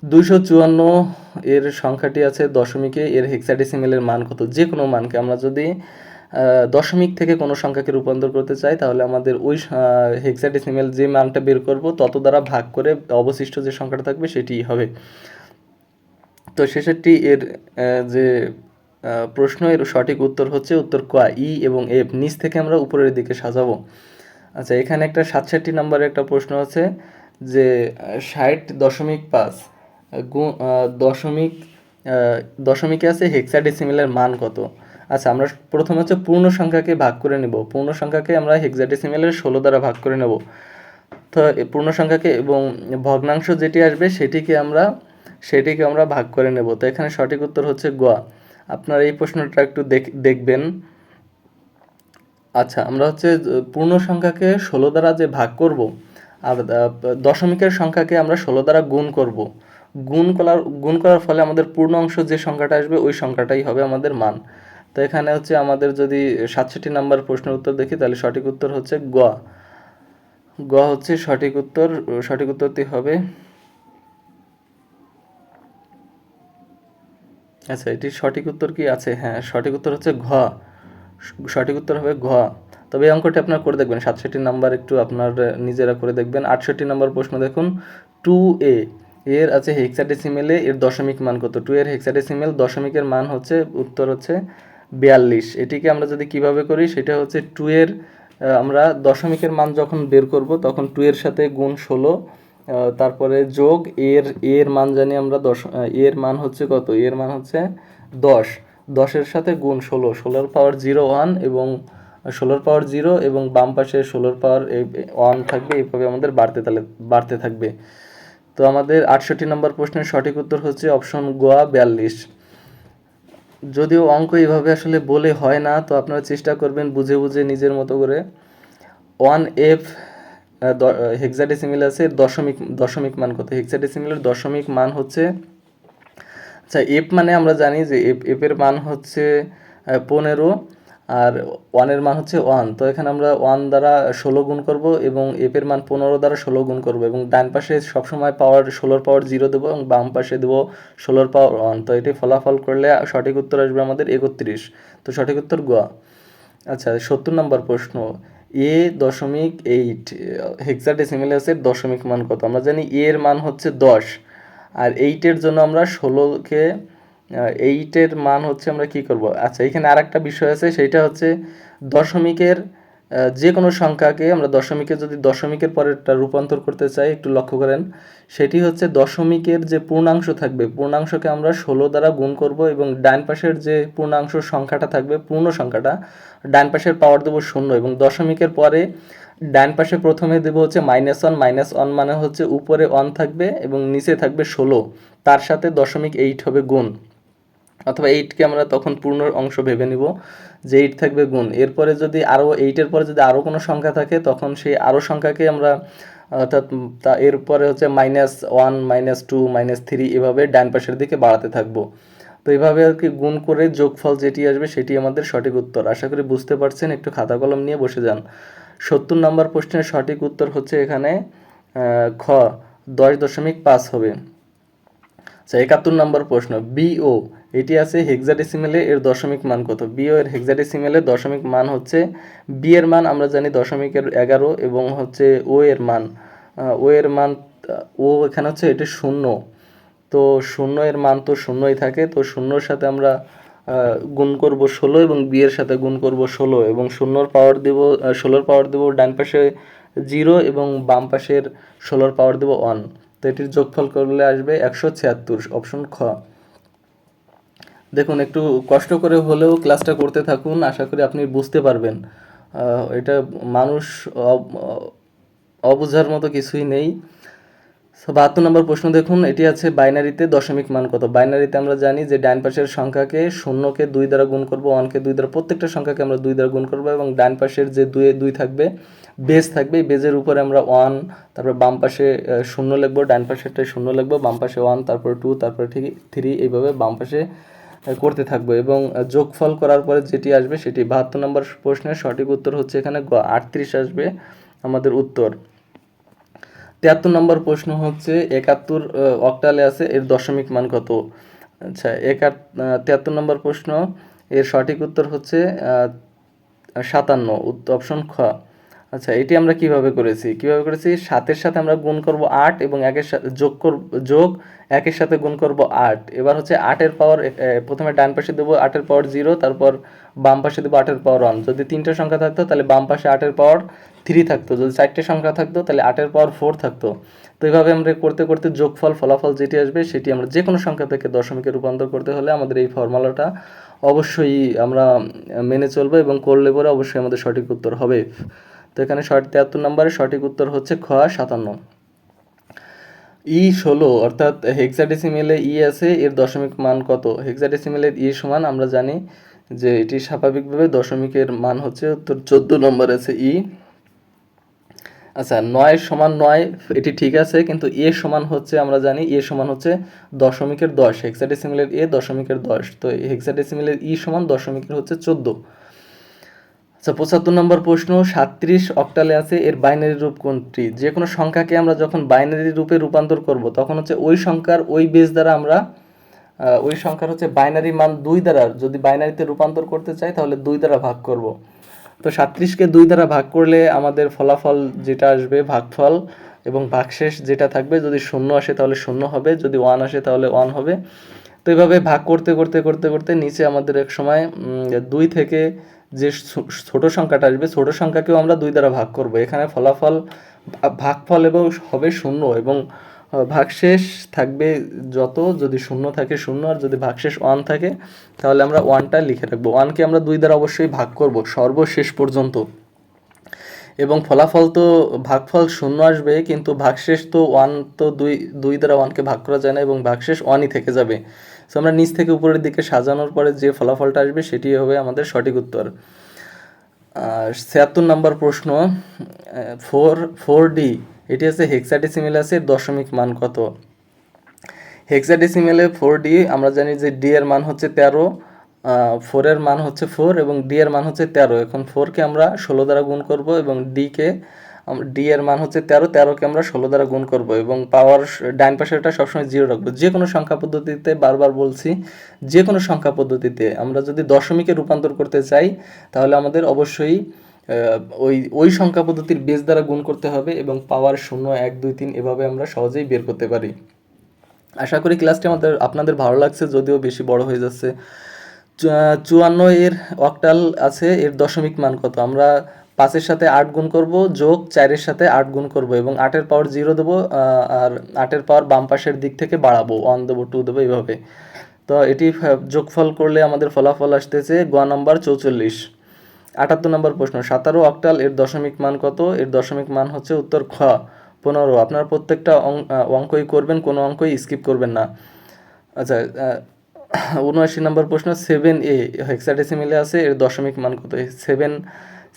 254 এর সংখ্যাটি আছে দশমিকে, এর হেক্সাডেসিমেলের মান কত? যে কোনো মানকে আমরা যদি দশমিক থেকে কোনো সংখ্যাকে রূপান্তর করতে চাই তাহলে আমাদের ওই হেক্সাডেসিমেল যে মানটা বের করব তত দ্বারা ভাগ করে অবশিষ্ট যে সংখ্যাটা থাকবে সেটিই হবে। তো শেষেরটি এর যে প্রশ্ন, এর সঠিক উত্তর হচ্ছে উত্তর ক, ই এবং এফ। নিচ থেকে আমরা উপরের দিকে সাজাবো। আচ্ছা এখানে একটা 67 নম্বরের একটা প্রশ্ন আছে যে 60.5 দশমিকে আছে হেক্সাডেসিমেলের মান কত? আচ্ছা আমরা প্রথমে হচ্ছে পূর্ণ সংখ্যাকে ভাগ করে নেব, পূর্ণ সংখ্যাকে আমরা হেক্সাডেসিমেলের 16 দ্বারা ভাগ করে নেব। তো পূর্ণ সংখ্যাকে এবং ভগ্নাংশ যেটি আসবে সেটিকে আমরা ভাগ করে নেব। তো এখানে সঠিক উত্তর হচ্ছে গ। আপনারা এই প্রশ্নটা একটু দেখবেন। আচ্ছা আমরা হচ্ছে পূর্ণ সংখ্যাকে 16 দ্বারা যে ভাগ করব আর দশমিকের সংখ্যাকে আমরা 16 দ্বারা গুণ করব, গুণ করার ফলে আমাদের পূর্ণ অংশ যে সংখ্যাটা আসবে ওই সংখ্যাটাই হবে আমাদের মান। তো এখানে হচ্ছে আমাদের যদি 67 নাম্বার প্রশ্নের উত্তর দেখি তাহলে সঠিক উত্তর হচ্ছে গ। গ হচ্ছে সঠিক উত্তর। সঠিক উত্তরটি হবে, আচ্ছা এটির সঠিক উত্তর কি আছে? হ্যাঁ সঠিক উত্তর হচ্ছে ঘ, সঠিক উত্তর হবে ঘ। তবে এই অঙ্কটি আপনারা করে দেখবেন, 67 নাম্বার একটু আপনার নিজেরা করে দেখবেন। 68 নাম্বার প্রশ্ন দেখুন, 2a এর আছে হেক্সাডেসিমেলে এর দশমিক মান কত? 2 এর হেক্সাডেসিমেল দশমিকের মান হচ্ছে উত্তর হচ্ছে 42। এটিকে আমরা যদি কিভাবে করি সেটা হচ্ছে 2 এর আমরা দশমিকের মান যখন বের করব তখন 2 এর সাথে গুণ 16 তারপরে যোগ এর মান জানি আমরা এর মান হচ্ছে কত, এর মান হচ্ছে 10, 10-এর সাথে গুণ 16, 16-র পাওয়ার 0 1 এবং 16-র পাওয়ার 0 এবং বাম পাশে 16-র পাওয়ার 1 থাকবে, এইভাবে আমাদের বাড়তে থাকবে। তো আমাদের 68 নম্বর প্রশ্নের সঠিক উত্তর হচ্ছে অপশন গ 42। যদিও অঙ্ক এইভাবে আসলে বলে হয় না, তো আপনারা চেষ্টা করবেন বুঝে বুঝে নিজের মতো করে। 1f হেক্সাডেসিমেল আছে, দশমিক মান কত? হেক্সাডেসিমেলের দশমিক মান হচ্ছে, আচ্ছা এফ মানে আমরা জানি যে এফের মান হচ্ছে 15, আর ওয়ানের মান হচ্ছে 1। তো এখানে আমরা 1 দ্বারা 16 গুণ করব এবং এফের মান 15 দ্বারা 16 গুণ করব, এবং ডান পাশে সবসময় পাওয়ার 16-র পাওয়ার 0 দেবো এবং বাম পাশে দেবো 16-র পাওয়ার 1। তো এটি ফলাফল করলে সঠিক উত্তর আসবে আমাদের 31। তো সঠিক উত্তর গ। আচ্ছা 70 নম্বর প্রশ্ন, A.8 হেক্সাডেসিমেলে আছে দশমিক মান কত? আমরা জানি এর মান হচ্ছে 10, আর 8-এর জন্য আমরা 16-কে 8-এর মান হচ্ছে আমরা কি করব? আচ্ছা এখানে আর একটা বিষয় আছে, সেইটা হচ্ছে দশমিকের যে কোনো সংখ্যাকে আমরা দশমিকে যদি দশমিকের পরেরটা রূপান্তর করতে চাই, একটু লক্ষ্য করেন, সেটি হচ্ছে দশমিকের যে পূর্ণাংশ থাকবে, পূর্ণাংশকে আমরা 16 দ্বারা গুণ করব এবং ডান পাশের যে পূর্ণাংশ সংখ্যাটা থাকবে, পূর্ণ সংখ্যাটা, ডান পাশের পাওয়ার দেবো 0 এবং দশমিকের পরে ডান পাশে প্রথমে দেবো হচ্ছে -1, -1 মানে হচ্ছে উপরে 1 থাকবে এবং নিচে থাকবে 16, তার সাথে 0.8 হবে গুণ, অথবা 8কে আমরা তখন পূর্ণ অংশ ভেবে নিব যে 8 থাকবে গুণ। এরপরে যদি আরও 8-এর পরে যদি আরও কোনো সংখ্যা থাকে, তখন সেই আরও সংখ্যাকে আমরা অর্থাৎ এরপরে হচ্ছে -1, -2, -3 এভাবে ডান পাশের দিকে বাড়াতে থাকবো। তো এইভাবে আর কি গুণ করে যোগফল যেটি আসবে সেটি আমাদের সঠিক উত্তর। আশা করি বুঝতে পারছেন, একটু খাতা কলম নিয়ে বসে যান। 70 নম্বর প্রশ্নের সঠিক উত্তর হচ্ছে এখানে খ 10.5 হবে। আচ্ছা 71 নম্বর প্রশ্ন, বিও এটি আছে হেক্সাডেসিমেলে, এর দশমিক মান কত? বিও এর হেক্সাডেসিমেলে দশমিক মান হচ্ছে, বি এর মান আমরা জানি দশমিকের 11 এবং হচ্ছে ও এর মান ও এখানে হচ্ছে এটি 0। তো 0 এর মান তো 0ই থাকে, তো 0-র সাথে আমরা গুণ করব 16 এবং বি এর সাথে গুণ করব 16 এবং 0-র পাওয়ার দেব 16-র পাওয়ার দেব ডান পাশে 0 এবং বাম পাশের 16-র পাওয়ার দেব 1। তো এটির যোগফল করলে আসবে 176, অপশন খ। দেখুন একটু কষ্ট করে হলেও ক্লাসটা করতে থাকুন, আশা করি আপনি বুঝতে পারবেন। এটা মানুষ অবুঝার মতো কিছুই নেই। 72 নম্বর প্রশ্ন দেখুন, এটি আছে বাইনারিতে দশমিক মান কত? বাইনারিতে আমরা জানি যে ডান পাশের সংখ্যাকে 0-কে 2 দ্বারা গুণ করব, 1-কে 2 দ্বারা, প্রত্যেকটা সংখ্যাকে আমরা 2 দ্বারা গুণ করব এবং ডান পাশের যে 2 থাকবে, বেজ থাকবে, বেজের উপরে আমরা 1, তারপর বাম পাশে 0 লিখবো, ডান পাশেরটায় 0 লিখবো, বাম পাশে 1, তারপর 2, তারপর 3, এইভাবে বাম পাশে করতে থাকবো এবং যোগফল করার পরে যেটি আসবে সেটি। 72 নম্বর প্রশ্নের সঠিক উত্তর হচ্ছে এখানে 38 আসবে আমাদের উত্তর। 73 নম্বর প্রশ্ন হচ্ছে 71 অক্টালে আছে, এর দশমিক মান কত? আচ্ছা 73 নম্বর প্রশ্ন, এর সঠিক উত্তর হচ্ছে 57, অপশন খ। আচ্ছা এটি আমরা কিভাবে করেছি 7-এর সাথে আমরা গুণ করব 8 এবং 1-এর সাথে যোগ 1-এর সাথে গুণ করব 8। এবার হচ্ছে 8-এর পাওয়ার, প্রথমে ডান পাশে দেবো 8-এর পাওয়ার 0, তারপর বাম পাশে দেবো 8-এর পাওয়ার 1। যদি 3টে সংখ্যা থাকতো তাহলে বাম পাশে 8-এর পাওয়ার 3 থাকতো, যদি 4টে সংখ্যা থাকতো তাহলে 8-এর পাওয়ার 4 থাকতো। তো এইভাবে আমরা করতে করতে ফলাফল যেটি আসবে সেটি আমরা যে কোনো সংখ্যা থেকে দশমিকে রূপান্তর করতে হলে আমাদের এই ফর্মুলাটা অবশ্যই আমরা মেনে চলবো এবং করলে পরে অবশ্যই আমাদের সঠিক উত্তর হবে। তো এখানে 73 নম্বরের সঠিক উত্তর হচ্ছে খ 57। 16 অর্থাৎ হেক্সাডেসিমেলে আছে, এর দশমিক মান কত? হেক্সাডেসিমেলের সমান আমরা জানি যে এটি স্বাভাবিকভাবে দশমিকের মান হচ্ছে, তো 14 নম্বর আছে আচ্ছা 9 সমান 9, এটি ঠিক আছে, কিন্তু সমান হচ্ছে আমরা জানি সমান হচ্ছে দশমিকের 10, হেক্সাডেসিমেলের দশমিকের 10, তো হেক্সাডেসিমেলের সমান দশমিকের হচ্ছে 14। আচ্ছা 75 নম্বর প্রশ্ন, 37 অক্টালে আছে, এর বাইনারি রূপ কোনটি? যে কোনো সংখ্যাকে আমরা যখন বাইনারি রূপে রূপান্তর করব তখন হচ্ছে ওই সংখ্যার ওই বেস দ্বারা আমরা ওই সংখ্যার হচ্ছে বাইনারি মান 2 দ্বারা, যদি বাইনারিতে রূপান্তর করতে চাই তাহলে 2 দ্বারা ভাগ করব। তো 37-কে 2 দ্বারা ভাগ করলে আমাদের ফলাফল যেটা আসবে ভাগফল, এবং ভাগশেষ যেটা থাকবে, যদি 0 আসে তাহলে 0 হবে, যদি 1 আসে তাহলে 1 হবে। তো এইভাবে ভাগ করতে করতে করতে করতে নিচে আমাদের এক সময় 2 থেকে যে ছোট সংখ্যাটা আসবে ছোট সংখ্যাকেও আমরা 2 দ্বারা ভাগ করব। এখানে ফলাফল ভাগফল এবং হবে শূন্য এবং ভাগশেষ থাকবে যত, যদি শূন্য থাকে শূন্য, আর যদি ভাগশেষ 1 থাকে তাহলে আমরা 1টা লিখে রাখবো। 1কে আমরা 2 দ্বারা অবশ্যই ভাগ করব সর্বশেষ পর্যন্ত, এবং ফলাফল তো ভাগফল শূন্য আসবে, কিন্তু ভাগশেষ তো 1, তো 2 দ্বারা 1কে ভাগ করা যায় না এবং ভাগশেষ 1ই থেকে যাবে। সো আমরা নিচ থেকে উপরের দিকে সাজানোর পরে যে ফলাফলটা আসবে সেটি হবে আমাদের সঠিক উত্তর। 76 নম্বর প্রশ্ন, 4D, এটি হচ্ছে হেক্সাডেসিমেলাসের দশমিক মান কত? হেক্সাডেসিমেলে 4D আমরা জানি যে ডি এর মান হচ্ছে 13, 4 এর মান হচ্ছে 4 এবং ডি এর মান হচ্ছে 13। এখন 4কে আমরা 16 দ্বারা গুণ করব এবং ডি এর মান হচ্ছে 13, 13কে আমরা 16 দ্বারা গুণ করব এবং পাওয়ার ডাইন পাশেরটা সবসময় 0 রাখবো। যে কোনো সংখ্যা পদ্ধতিতে, বারবার বলছি, যে কোনো সংখ্যা পদ্ধতিতে আমরা যদি দশমিকে রূপান্তর করতে চাই তাহলে আমাদের অবশ্যই ওই সংখ্যা পদ্ধতির বেস দ্বারা গুণ করতে হবে এবং পাওয়ার 0, 1, 2, 3 এভাবে আমরা সহজেই বের করতে পারি। আশা করি ক্লাসটি আপনাদের ভালো লাগছে, যদিও বেশি বড় হয়ে যাচ্ছে। 54 এর অক্টাল আছে, এর দশমিক মান কত? আমরা 5-এর সাথে 8 গুণ করব, যোগ 4-এর সাথে 8 গুণ করব এবং 8-এর পাওয়ার 0 দেবো, আর 8-এর পাওয়ার বাম পাশের দিক থেকে বাড়াবো, 1 দেবো, 2 দেবো, এইভাবে। তো এটি যোগফল করলে আমাদের ফলাফল আসতেছে গ নাম্বার 44। 78 নম্বর প্রশ্ন, 17 অক্টাল এর দশমিক মান কত? এর দশমিক মান হচ্ছে উত্তর খ 15। আপনারা প্রত্যেকটা অঙ্কই করবেন, কোনো অঙ্কই স্কিপ করবেন না। আচ্ছা, 79 নম্বর প্রশ্ন, 7A হেক্সাডেসিমেলে আছে, এর দশমিক মান কত?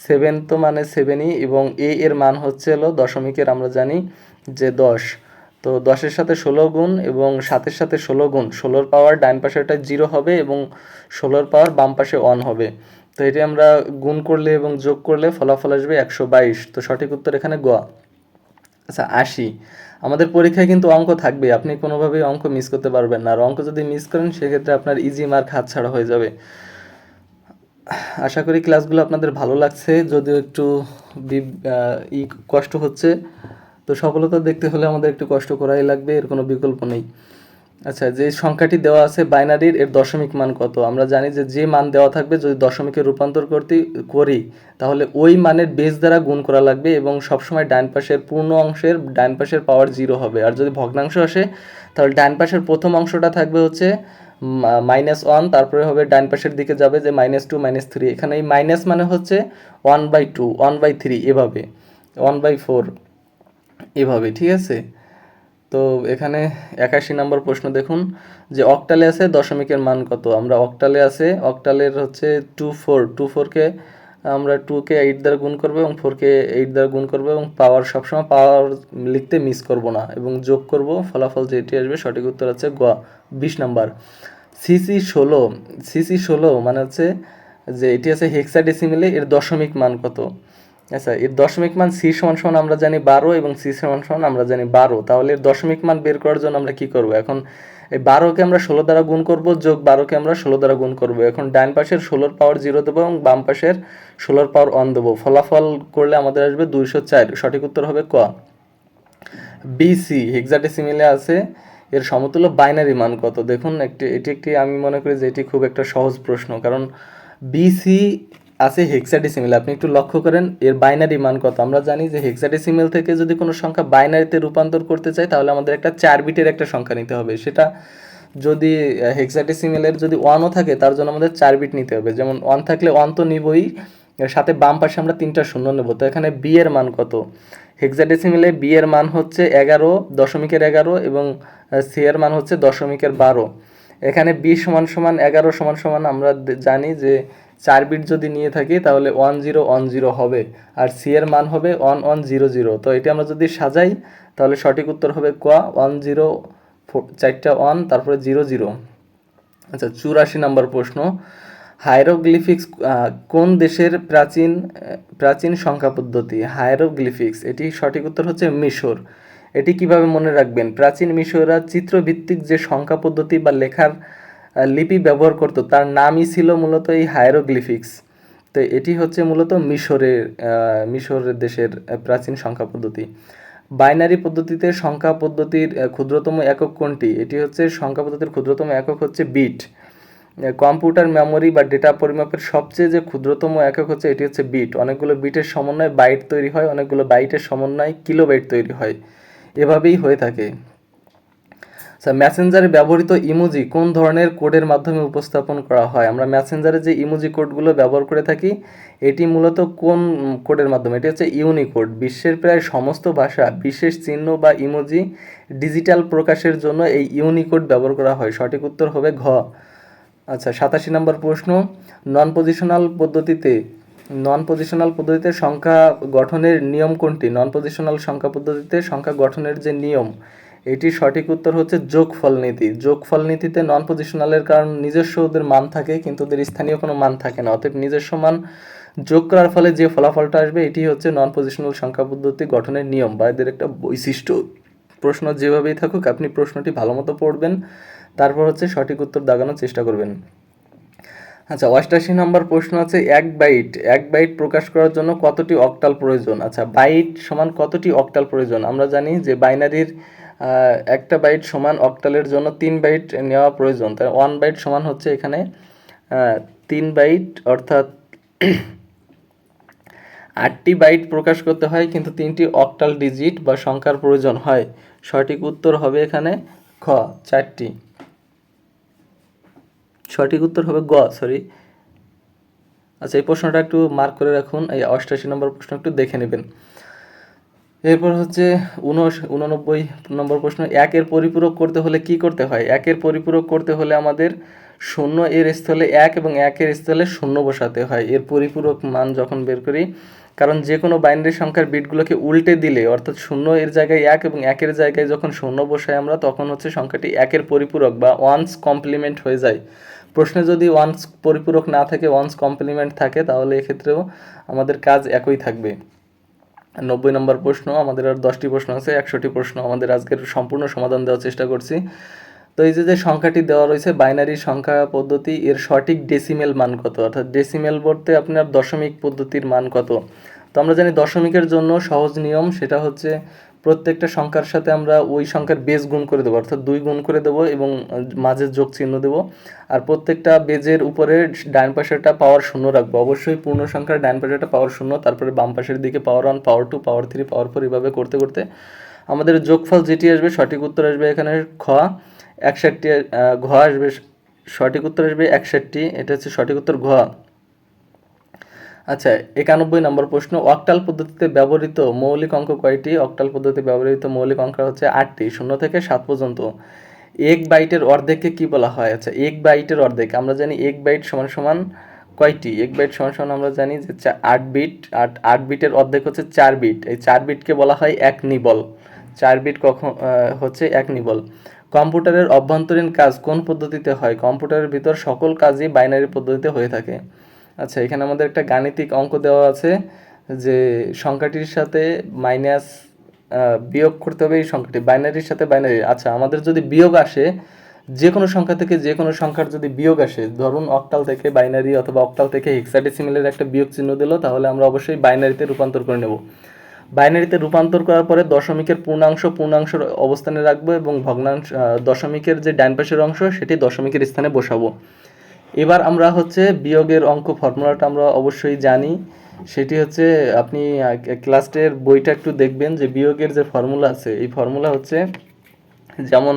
7 তো মানে 7ই এবং এ এর মান হচ্ছে হলো দশমিকের আমরা জানি যে 10। তো 10-এর সাথে 16 গুণ এবং 7-এর সাথে 16 গুণ, 16-র পাওয়ার ডান পাশেরটা 0 হবে এবং 16-র পাওয়ার বাম পাশে 1 হবে। তো এটি আমরা গুণ করলে এবং যোগ করলে ফলাফল আসবে 122। তো সঠিক উত্তর এখানে গ। আচ্ছা, 80, আমাদের পরীক্ষায় কিন্তু অঙ্ক থাকবে, আপনি কোনোভাবেই অঙ্ক মিস করতে পারবেন না, আর অঙ্ক যদি মিস করেন সেক্ষেত্রে আপনার ইজি মার্ক হাতছাড়া হয়ে যাবে। আশা করি ক্লাসগুলো আপনাদের ভালো লাগছে, যদিও একটু কষ্ট হচ্ছে। তো সফলতা দেখতে হলে আমাদের একটু কষ্ট করাই লাগবে, এর কোনো বিকল্প নেই। আচ্ছা, যে সংখ্যাটি দেওয়া আছে বাইনারির, এর দশমিক মান কত? আমরা জানি যে মান দেওয়া থাকবে যদি দশমিকে রূপান্তর করি তাহলে ওই মানের বেস দ্বারা গুণ করা লাগবে এবং সবসময় ডান পাশের পূর্ণ অংশের ডান পাশের পাওয়ার 0 হবে। আর যদি ভগ্নাংশ আসে তাহলে ডান পাশের প্রথম অংশটা থাকবে হচ্ছে -1, তারপরে হবে ডান পাশের দিকে যাবে যে -2, -3। এখানে এই মাইনাস মানে হচ্ছে 1/2, 1/3, এভাবে 1/4, এভাবে, ঠিক আছে? তো এখানে 81 নম্বর প্রশ্ন দেখুন, যে অক্টালে আছে দশমিকের মান কত? আমরা অক্টালে আছে, অক্টালের হচ্ছে 24কে আমরা 2কে 8 দ্বারা গুণ করবো এবং 4কে 8 দ্বারা গুণ করবো এবং পাওয়ার সবসময় পাওয়ার লিখতে মিস করব না এবং যোগ করব, ফলাফল যেটি আসবে সঠিক উত্তর হচ্ছে গ 20 নাম্বার। সিসি 16 মানে হচ্ছে যে এটি আছে হেক্সাডেসিমেলে, এর দশমিক মান কত? আচ্ছা, এর দশমিক মান সি সমান আমরা জানি 12 এবং সি সমান আমরা জানি 12। তাহলে এর দশমিক মান বের করার জন্য আমরা কি করব? এখন এই 12কে আমরা 16 দ্বারা গুণ করব, যোগ 12কে আমরা 16 দ্বারা গুণ করব। এখন ডান পাশের 16-র পাওয়ার 0 দেবো এবং বাম পাশের 16-র পাওয়ার 1 দেবো। ফলাফল করলে আমাদের আসবে 204। সঠিক উত্তর হবে ক। বিসি হেক্সাডেসিমেলে আছে, এর সমতুল্য বাইনারি মান কত? দেখুন, এটি একটি, আমি মনে করি যে এটি খুব একটা সহজ প্রশ্ন, কারণ বিসি আছে হেক্সাডেসিমেল। আপনি একটু লক্ষ্য করেন এর বাইনারি মান কত। আমরা জানি যে হেক্সাডেসিমেল থেকে যদি কোনো সংখ্যা বাইনারিতে রূপান্তর করতে চাই তাহলে আমাদের একটা 4 বিটের একটা সংখ্যা নিতে হবে। সেটা যদি হেক্সাডেসিমেলের যদি 1ও থাকে তার জন্য আমাদের 4 বিট নিতে হবে। যেমন 1 থাকলে 1 তো নিবই, এর সাথে বাম পাশে আমরা 3টা শূন্য নেব। তো এখানে বি এর মান কত? হেক্সাডেসিমেলে বি এর মান হচ্ছে 11.11 এবং সি এর মান হচ্ছে 12. এখানে বি সমান সমান 11 সমান সমান আমরা জানি যে 4 বিট যদি নিয়ে থাকি তাহলে 1010 হবে, আর সি এর মান হবে 1100। তো এটা আমরা যদি সাজাই তাহলে সঠিক উত্তর হবে ক 10, 4টা 1, তারপরে 00। আচ্ছা, 84 নম্বর প্রশ্ন, হায়ারোগ্লিফিক্স কোন দেশের প্রাচীন সংখ্যা পদ্ধতি? হায়ারোগ্লিফিক্স, এটি সঠিক উত্তর হচ্ছে মিশর। এটি কিভাবে মনে রাখবেন? প্রাচীন মিশররা চিত্রভিত্তিক যে সংখ্যা পদ্ধতি বা লেখার লিপি ব্যবহার করত তার নামই ছিল মূলত এই হায়ারোগ্লিফিক্স। তো এটি হচ্ছে মূলত মিশর দেশের প্রাচীন সংখ্যা পদ্ধতি। বাইনারি পদ্ধতিতে সংখ্যা পদ্ধতির ক্ষুদ্রতম একক কোনটি? এটি হচ্ছে সংখ্যা পদ্ধতির ক্ষুদ্রতম একক হচ্ছে বিট। কম্পিউটার মেমোরি বা ডেটা পরিমাপের সবচেয়ে যে ক্ষুদ্রতম একক হচ্ছে এটি হচ্ছে বিট। অনেকগুলো বিটের সমন্বয়ে বাইট তৈরি হয়, অনেকগুলো বাইটের সমন্বয়ে কিলোবাইট তৈরি হয়, এভাবেই হয়ে থাকে। মেসেঞ্জারে ব্যবহৃত ইমোজি কোন ধরনের কোডের মাধ্যমে উপস্থাপন করা হয়? আমরা মেসেঞ্জারে যে ইমোজি কোডগুলো ব্যবহার করে থাকি এটি মূলত কোন কোডের মাধ্যমে? এটি হচ্ছে ইউনিকোড। বিশ্বের প্রায় সমস্ত ভাষা বিশেষ চিহ্ন বা ইমোজি ডিজিটাল প্রকাশের জন্য এই ইউনিকোড ব্যবহার করা হয়। সঠিক উত্তর হবে ঘ। আচ্ছা, 87 নম্বর প্রশ্ন, নন পজিশনাল পদ্ধতিতে সংখ্যা গঠনের নিয়ম কোনটি? নন পজিশনাল সংখ্যা পদ্ধতিতে সংখ্যা গঠনের যে নিয়ম, এটির সঠিক উত্তর হচ্ছে যোগফল নীতি। যোগফল নীতিতে নন পজিশনালের কারণ নিজস্ব ওদের মান থাকে কিন্তু ওদের স্থানীয় কোনো মান থাকে না, অতএব নিজস্ব মান যোগ করার ফলে যে ফলাফলটা আসবে এটি হচ্ছে নন পজিশনাল সংখ্যা পদ্ধতি গঠনের নিয়ম বা এদের একটা বৈশিষ্ট্য। প্রশ্ন যেভাবেই থাকুক আপনি প্রশ্নটি ভালো মতো পড়বেন, তারপর হচ্ছে সঠিক উত্তর দাগানোর চেষ্টা করবেন। আচ্ছা, 88 নম্বর প্রশ্ন আছে এক বাইট প্রকাশ করার জন্য কতটি অক্টাল প্রয়োজন? আচ্ছা, বাইট সমান কতটি অক্টাল প্রয়োজন? আমরা জানি যে বাইনারির একটা বাইট সমান অক্টালের জন্য 3 বাইট নেওয়া প্রয়োজন। তাই 1 বাইট সমান হচ্ছে এখানে 3 বাইট, অর্থাৎ 8টি বাইট প্রকাশ করতে হয় কিন্তু 3টি অক্টাল ডিজিট বা সংখ্যার প্রয়োজন হয়। সঠিক উত্তর হবে এখানে খ, 4টি। সঠিক উত্তর হবে গ, সরি। আচ্ছা, এই প্রশ্নটা একটু মার্ক করে রাখুন, এই 88 নম্বর প্রশ্ন একটু দেখে নেবেন। এরপর হচ্ছে 89 নম্বর প্রশ্ন, একের পরিপূরক করতে হলে কি করতে হয়? একের পরিপূরক করতে হলে আমাদের 0 এর স্থলে 1 এবং 1 এর স্থলে 0 বসাতে হয় এর পরিপূরক মান যখন বের করি। কারণ যে কোনো বাইনারি সংখ্যার বিটগুলোকে উল্টে দিলে, অর্থাৎ 0 এর জায়গায় 1 এবং 1 এর জায়গায় যখন 0 বসাই আমরা, তখন হচ্ছে সংখ্যাটি 1 এর পরিপূরক বা ওয়ান্স কমপ্লিমেন্ট হয়ে যায়। প্রশ্নে যদি ওয়ান্স পরিপূরক না থাকে, ওয়ান্স কমপ্লিমেন্ট থাকে, তাহলে এক্ষেত্রেও আমাদের কাজ একই থাকবে। 90 নম্বর প্রশ্ন, আমাদের আর 10টি প্রশ্ন আছে, 100টি প্রশ্ন আমাদের আজকের সম্পূর্ণ সমাধান দেওয়ার চেষ্টা করছি। তো এই যে সংখ্যাটি দেওয়া রয়েছে বাইনারি সংখ্যা পদ্ধতি, এর সঠিক ডেসিমেল মান কত? অর্থাৎ ডেসিমেল বলতে আপনার দশমিক পদ্ধতির মান কত? তো আমরা জানি দশমিকের জন্য সহজ নিয়ম, সেটা হচ্ছে প্রত্যেকটা সংখ্যার সাথে আমরা ওই সংখ্যার বেজ গুণ করে দেবো, অর্থাৎ 2 গুণ করে দেবো এবং মাঝে যোগ চিহ্ন দেবো। আর প্রত্যেকটা বেজের উপরে ডান পাশেরটা পাওয়ার 0 রাখবো। অবশ্যই পূর্ণ সংখ্যার ডান পাশেরটা পাওয়ার 0, তারপরে বাম পাশের দিকে পাওয়ার 1, পাওয়ার 2, পাওয়ার 3, পাওয়ার 4, এভাবে করতে করতে আমাদের যোগফল যেটি আসবে সঠিক উত্তর আসবে এখানে খ, 61। ঘ আসবে, সঠিক উত্তর আসবে 61। এটা হচ্ছে সঠিক উত্তর ঘ। আচ্ছা, 91 নম্বর প্রশ্ন, অক্টাল পদ্ধতিতে ব্যবহৃত মৌলিক অঙ্ক কয়টি? অক্টাল পদ্ধতিতে ব্যবহৃত মৌলিক অঙ্ক হচ্ছে 8টি, 0 থেকে 7 পর্যন্ত। এক বাইটের অর্ধেককে কি বলা হয়? আচ্ছা, এক বাইটের অর্ধেক আমরা জানি এক বাইট সমান সমান কয়টি? এক বাইট সমান সমান আমরা জানি যে 8 বিট, 8 বিটের অর্ধেক হচ্ছে 4 বিট। এই 4 বিটকে বলা হয় এক নিবল। 4 বিট কখন হচ্ছে এক নিবল। কম্পিউটারের অভ্যন্তরীণ কাজ কোন পদ্ধতিতে হয়? কম্পিউটারের ভিতর সকল কাজই বাইনারি পদ্ধতিতে হয়ে থাকে। আচ্ছা, এখানে আমাদের একটা গাণিতিক অঙ্ক দেওয়া আছে যে সংখ্যাটির সাথে মাইনাস বিয়োগ করতে হবে এই সংখ্যাটি, বাইনারির সাথে বাইনারি। আচ্ছা, আমাদের যদি বিয়োগ আসে, যে কোনো সংখ্যা থেকে যে কোনো সংখ্যার যদি বিয়োগ আসে, ধরুন অক্টাল থেকে বাইনারি অথবা অক্টাল থেকে হেক্সাডেসিমেলের একটা বিয়োগ চিহ্ন দিল, তাহলে আমরা অবশ্যই বাইনারিতে রূপান্তর করে নেব। বাইনারিতে রূপান্তর করার পরে দশমিকের পূর্ণাংশের অবস্থানে রাখবো এবং ভগ্নাংশ দশমিকের যে ডান পাশের অংশ সেটি দশমিকের স্থানে বসাবো। এবার আমরা হচ্ছে বিয়োগের অঙ্ক ফর্মুলাটা আমরা অবশ্যই জানি, সেটি হচ্ছে আপনি ক্লাস 10 বইটা একটু দেখবেন যে বিয়োগের যে ফর্মুলা আছে, এই ফর্মুলা হচ্ছে যেমন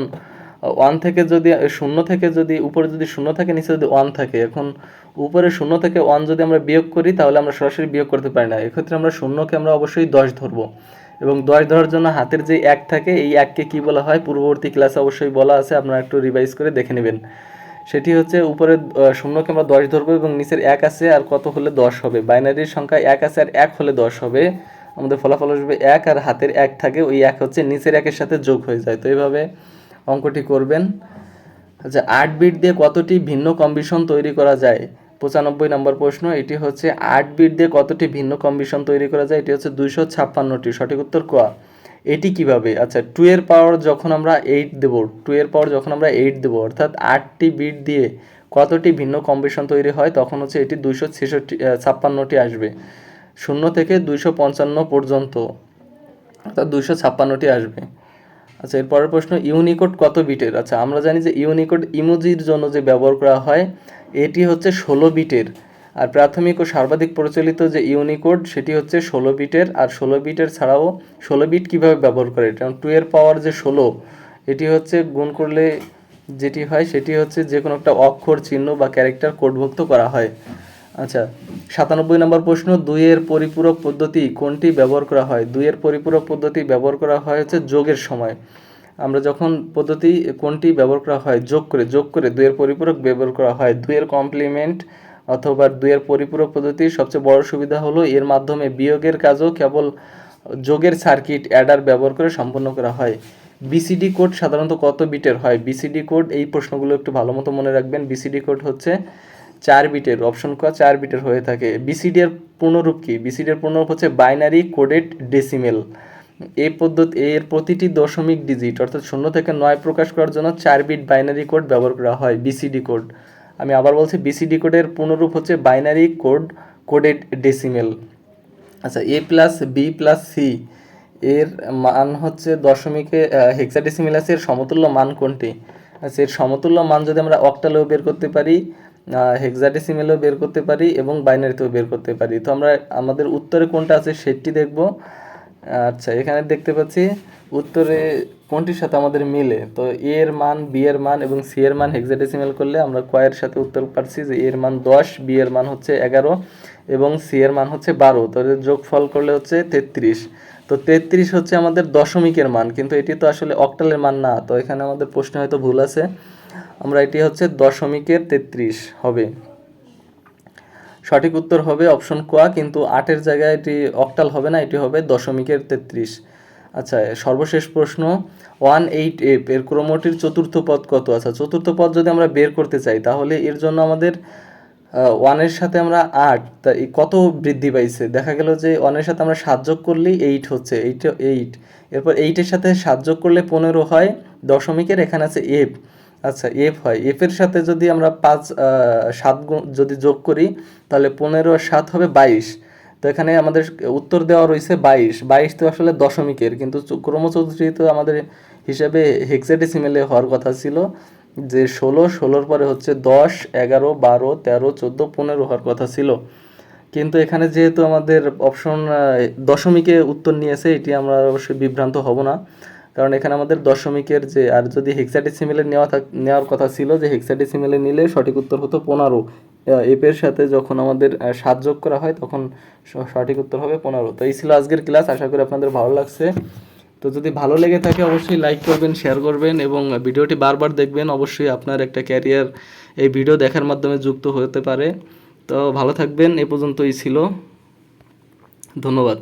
1 থেকে যদি 0 থেকে যদি উপরে যদি 0 থাকে, নিচে যদি 1 থাকে, এখন উপরে 0 থেকে 1 যদি আমরা বিয়োগ করি তাহলে আমরা সরাসরি বিয়োগ করতে পারি না। এক্ষেত্রে আমরা 0কে আমরা অবশ্যই 10 ধরবো এবং 10 ধরার জন্য হাতের যে 1 থাকে, এই 1কে কী বলা হয় পূর্ববর্তী ক্লাসে অবশ্যই বলা আছে, আপনারা একটু রিভাইজ করে দেখে নেবেন। সেটি হচ্ছে উপরে 0কে আমরা 10 ধরবো এবং নিচের 1 আছে আর কত হলে 10 হবে। বাইনারির সংখ্যা 1 আছে আর 1 হলে 10 হবে। আমাদের ফলাফল আসবে 1 আর হাতের 1 থাকে, ওই 1 হচ্ছে নিচের 1-এর সাথে যোগ হয়ে যায়। তো এইভাবে অঙ্কটি করবেন। আচ্ছা, 8 বিট দিয়ে কতটি ভিন্ন কম্বিনেশন তৈরি করা যায়? 95 নম্বর প্রশ্ন, এটি হচ্ছে 8 বিট দিয়ে কতটি ভিন্ন কম্বিনেশন তৈরি করা যায়? এটি হচ্ছে 256টি। সঠিক উত্তর ক। এটি কিভাবে? আচ্ছা, 2 এর পাওয়ার যখন আমরা 8 দেব, 2 এর পাওয়ার যখন আমরা 8 দেব, অর্থাৎ 8টি বিট দিয়ে কতটি ভিন্ন কম্বিনেশন তৈরি হয়, তখন হচ্ছে এটি 256টি আসবে। 0 থেকে 255 পর্যন্ত, অর্থাৎ 256টি আসবে। আচ্ছা, এর পরের প্রশ্ন, ইউনিকোড কত বিটের? আচ্ছা, আমরা জানি যে ইউনিকোড ইমোজির জন্য যে ব্যবহার করা হয় এটি হচ্ছে 16 বিটের। আর প্রাথমিক ও সর্বাধিক প্রচলিত যে ইউনিকোড সেটি হচ্ছে 16 বিটের। আর 16 বিটের ছাড়াও 16 বিট কীভাবে ব্যবহার করে, কারণ 2 এর পাওয়ার যে 16 এটি হচ্ছে গুণ করলে যেটি হয় সেটি হচ্ছে যে কোনো একটা অক্ষর, চিহ্ন বা ক্যারেক্টার কোডভুক্ত করা হয়। আচ্ছা, 97 নম্বর প্রশ্ন, 2 এর পরিপূরক পদ্ধতি কোনটি ব্যবহার করা হয়? 2 এর পরিপূরক পদ্ধতি ব্যবহার করা হয় হচ্ছে যোগের সময়। আমরা যখন পদ্ধতি কোনটি ব্যবহার করা হয়, যোগ করে 2 এর পরিপূরক ব্যবহার করা হয়। 2 এর কমপ্লিমেন্ট অথবা 2 এর পরিপূরক পদ্ধতির সবচেয়ে বড় সুবিধা হলো এর মাধ্যমে বিয়োগের কাজও কেবল যোগের সার্কিট অ্যাডার ব্যবহার করে সম্পন্ন করা হয়। বিসিডি কোড সাধারণত কত বিটের হয়? বিসিডি কোড, এই প্রশ্নগুলো একটু ভালো মতো মনে রাখবেন। বিসিডি কোড হচ্ছে 4 বিটের, অপশন ক 4 বিটের হয়ে থাকে। বিসিডি এর পূর্ণরূপ কি? বিসিডি এর পূর্ণরূপ হচ্ছে বাইনারি কোডেড ডেসিমেল। এই পদ্ধতি এর প্রতিটি দশমিক ডিজিট অর্থাৎ 0 থেকে 9 প্রকাশ করার জন্য 4 বিট বাইনারি কোড ব্যবহার করা হয়, বিসিডি কোড। আমি আবার বলছি, বিসিডি কোডের পূর্ণরূপ হচ্ছে বাইনারি কোডেড ডেসিমেল। আচ্ছা, এ প্লাস বি প্লাস সি এর মান হচ্ছে দশমিকে হেক্সাডেসিমেলাসের সমতুল্য মান কোনটি? আচ্ছা, এর সমতুল্য মান যদি আমরা অক্টালেও বের করতে পারি, হেক্সাডেসিমেলেও বের করতে পারি এবং বাইনারিতেও বের করতে পারি। তো আমরা আমাদের উত্তরে কোনটা আছে সেটি দেখব। আচ্ছা, এখানে দেখতে পাচ্ছি উত্তরে কোনটির সাথে আমাদের মিলে। তো এ এর মান, বি এর মান এবং সি এর মান হেক্সাডেসিমেল করলে আমরা কয়ের সাথে উত্তর পাচ্ছি যে এর মান 10, বি এর মান হচ্ছে 11 এবং সি এর মান হচ্ছে 12। তো এর যোগফল করলে হচ্ছে 33। তো 33 হচ্ছে আমাদের দশমিকের মান, কিন্তু এটি তো আসলে অক্টালের মান না। তো এখানে আমাদের প্রশ্নে হয়তো ভুল আছে, আমরা এটি হচ্ছে দশমিকের 33 হবে। সঠিক উত্তর হবে অপশন ক, কিন্তু 8-এর জায়গায় এটি অক্টাল হবে না, এটি হবে দশমিকের 33। আচ্ছা, সর্বশেষ প্রশ্ন, 18F এর ক্রমটির চতুর্থ পদ কত? আচ্ছা, চতুর্থ পদ যদি আমরা বের করতে চাই তাহলে এর জন্য আমাদের 1-এর সাথে আমরা 8, তা এই কত বৃদ্ধি পাইছে? দেখা গেল যে 1-এর সাথে আমরা 7 যোগ করলেই 8 হচ্ছে, 8। এরপর 8-এর সাথে 7 যোগ করলে 15 হয় দশমিকের, এখানে আছে এফ। আচ্ছা, এফ হয়, এফের সাথে যদি আমরা 7 যদি যোগ করি তাহলে 15 আর 7 হবে 22। তো এখানে আমাদের উত্তর দেওয়া রয়েছে 22 তো আসলে দশমিকের, কিন্তু ক্রমচতুর্থী তো আমাদের হিসাবে হেক্সাডেসিমেলে হওয়ার কথা ছিল যে 16 পরে হচ্ছে 10, 11, 12, 13, 14, 15 হওয়ার কথা ছিল। কিন্তু এখানে যেহেতু আমাদের অপশন দশমিকে উত্তর নিয়েছে, এটি আমরা অবশ্যই বিভ্রান্ত হব না, কারণ এখানে আমাদের দশমিকের যে, আর যদি হেক্সাডেসিমেলে নেওয়ার কথা ছিল যে হেক্সাডেসিমেলে নিলে সঠিক উত্তর হতো 15। এপের সাথে যখন আমাদের 7 যোগ করা হয় তখন সঠিক উত্তর হবে 15। তো এই ছিল আজকের ক্লাস, আশা করি আপনাদের ভালো লাগছে। তো যদি ভালো লেগে থাকে অবশ্যই লাইক করবেন, শেয়ার করবেন এবং ভিডিওটি বারবার দেখবেন। অবশ্যই আপনার একটা ক্যারিয়ার এই ভিডিও দেখার মাধ্যমে যুক্ত হতে পারে। তো ভালো থাকবেন, এ পর্যন্তই ছিল, ধন্যবাদ।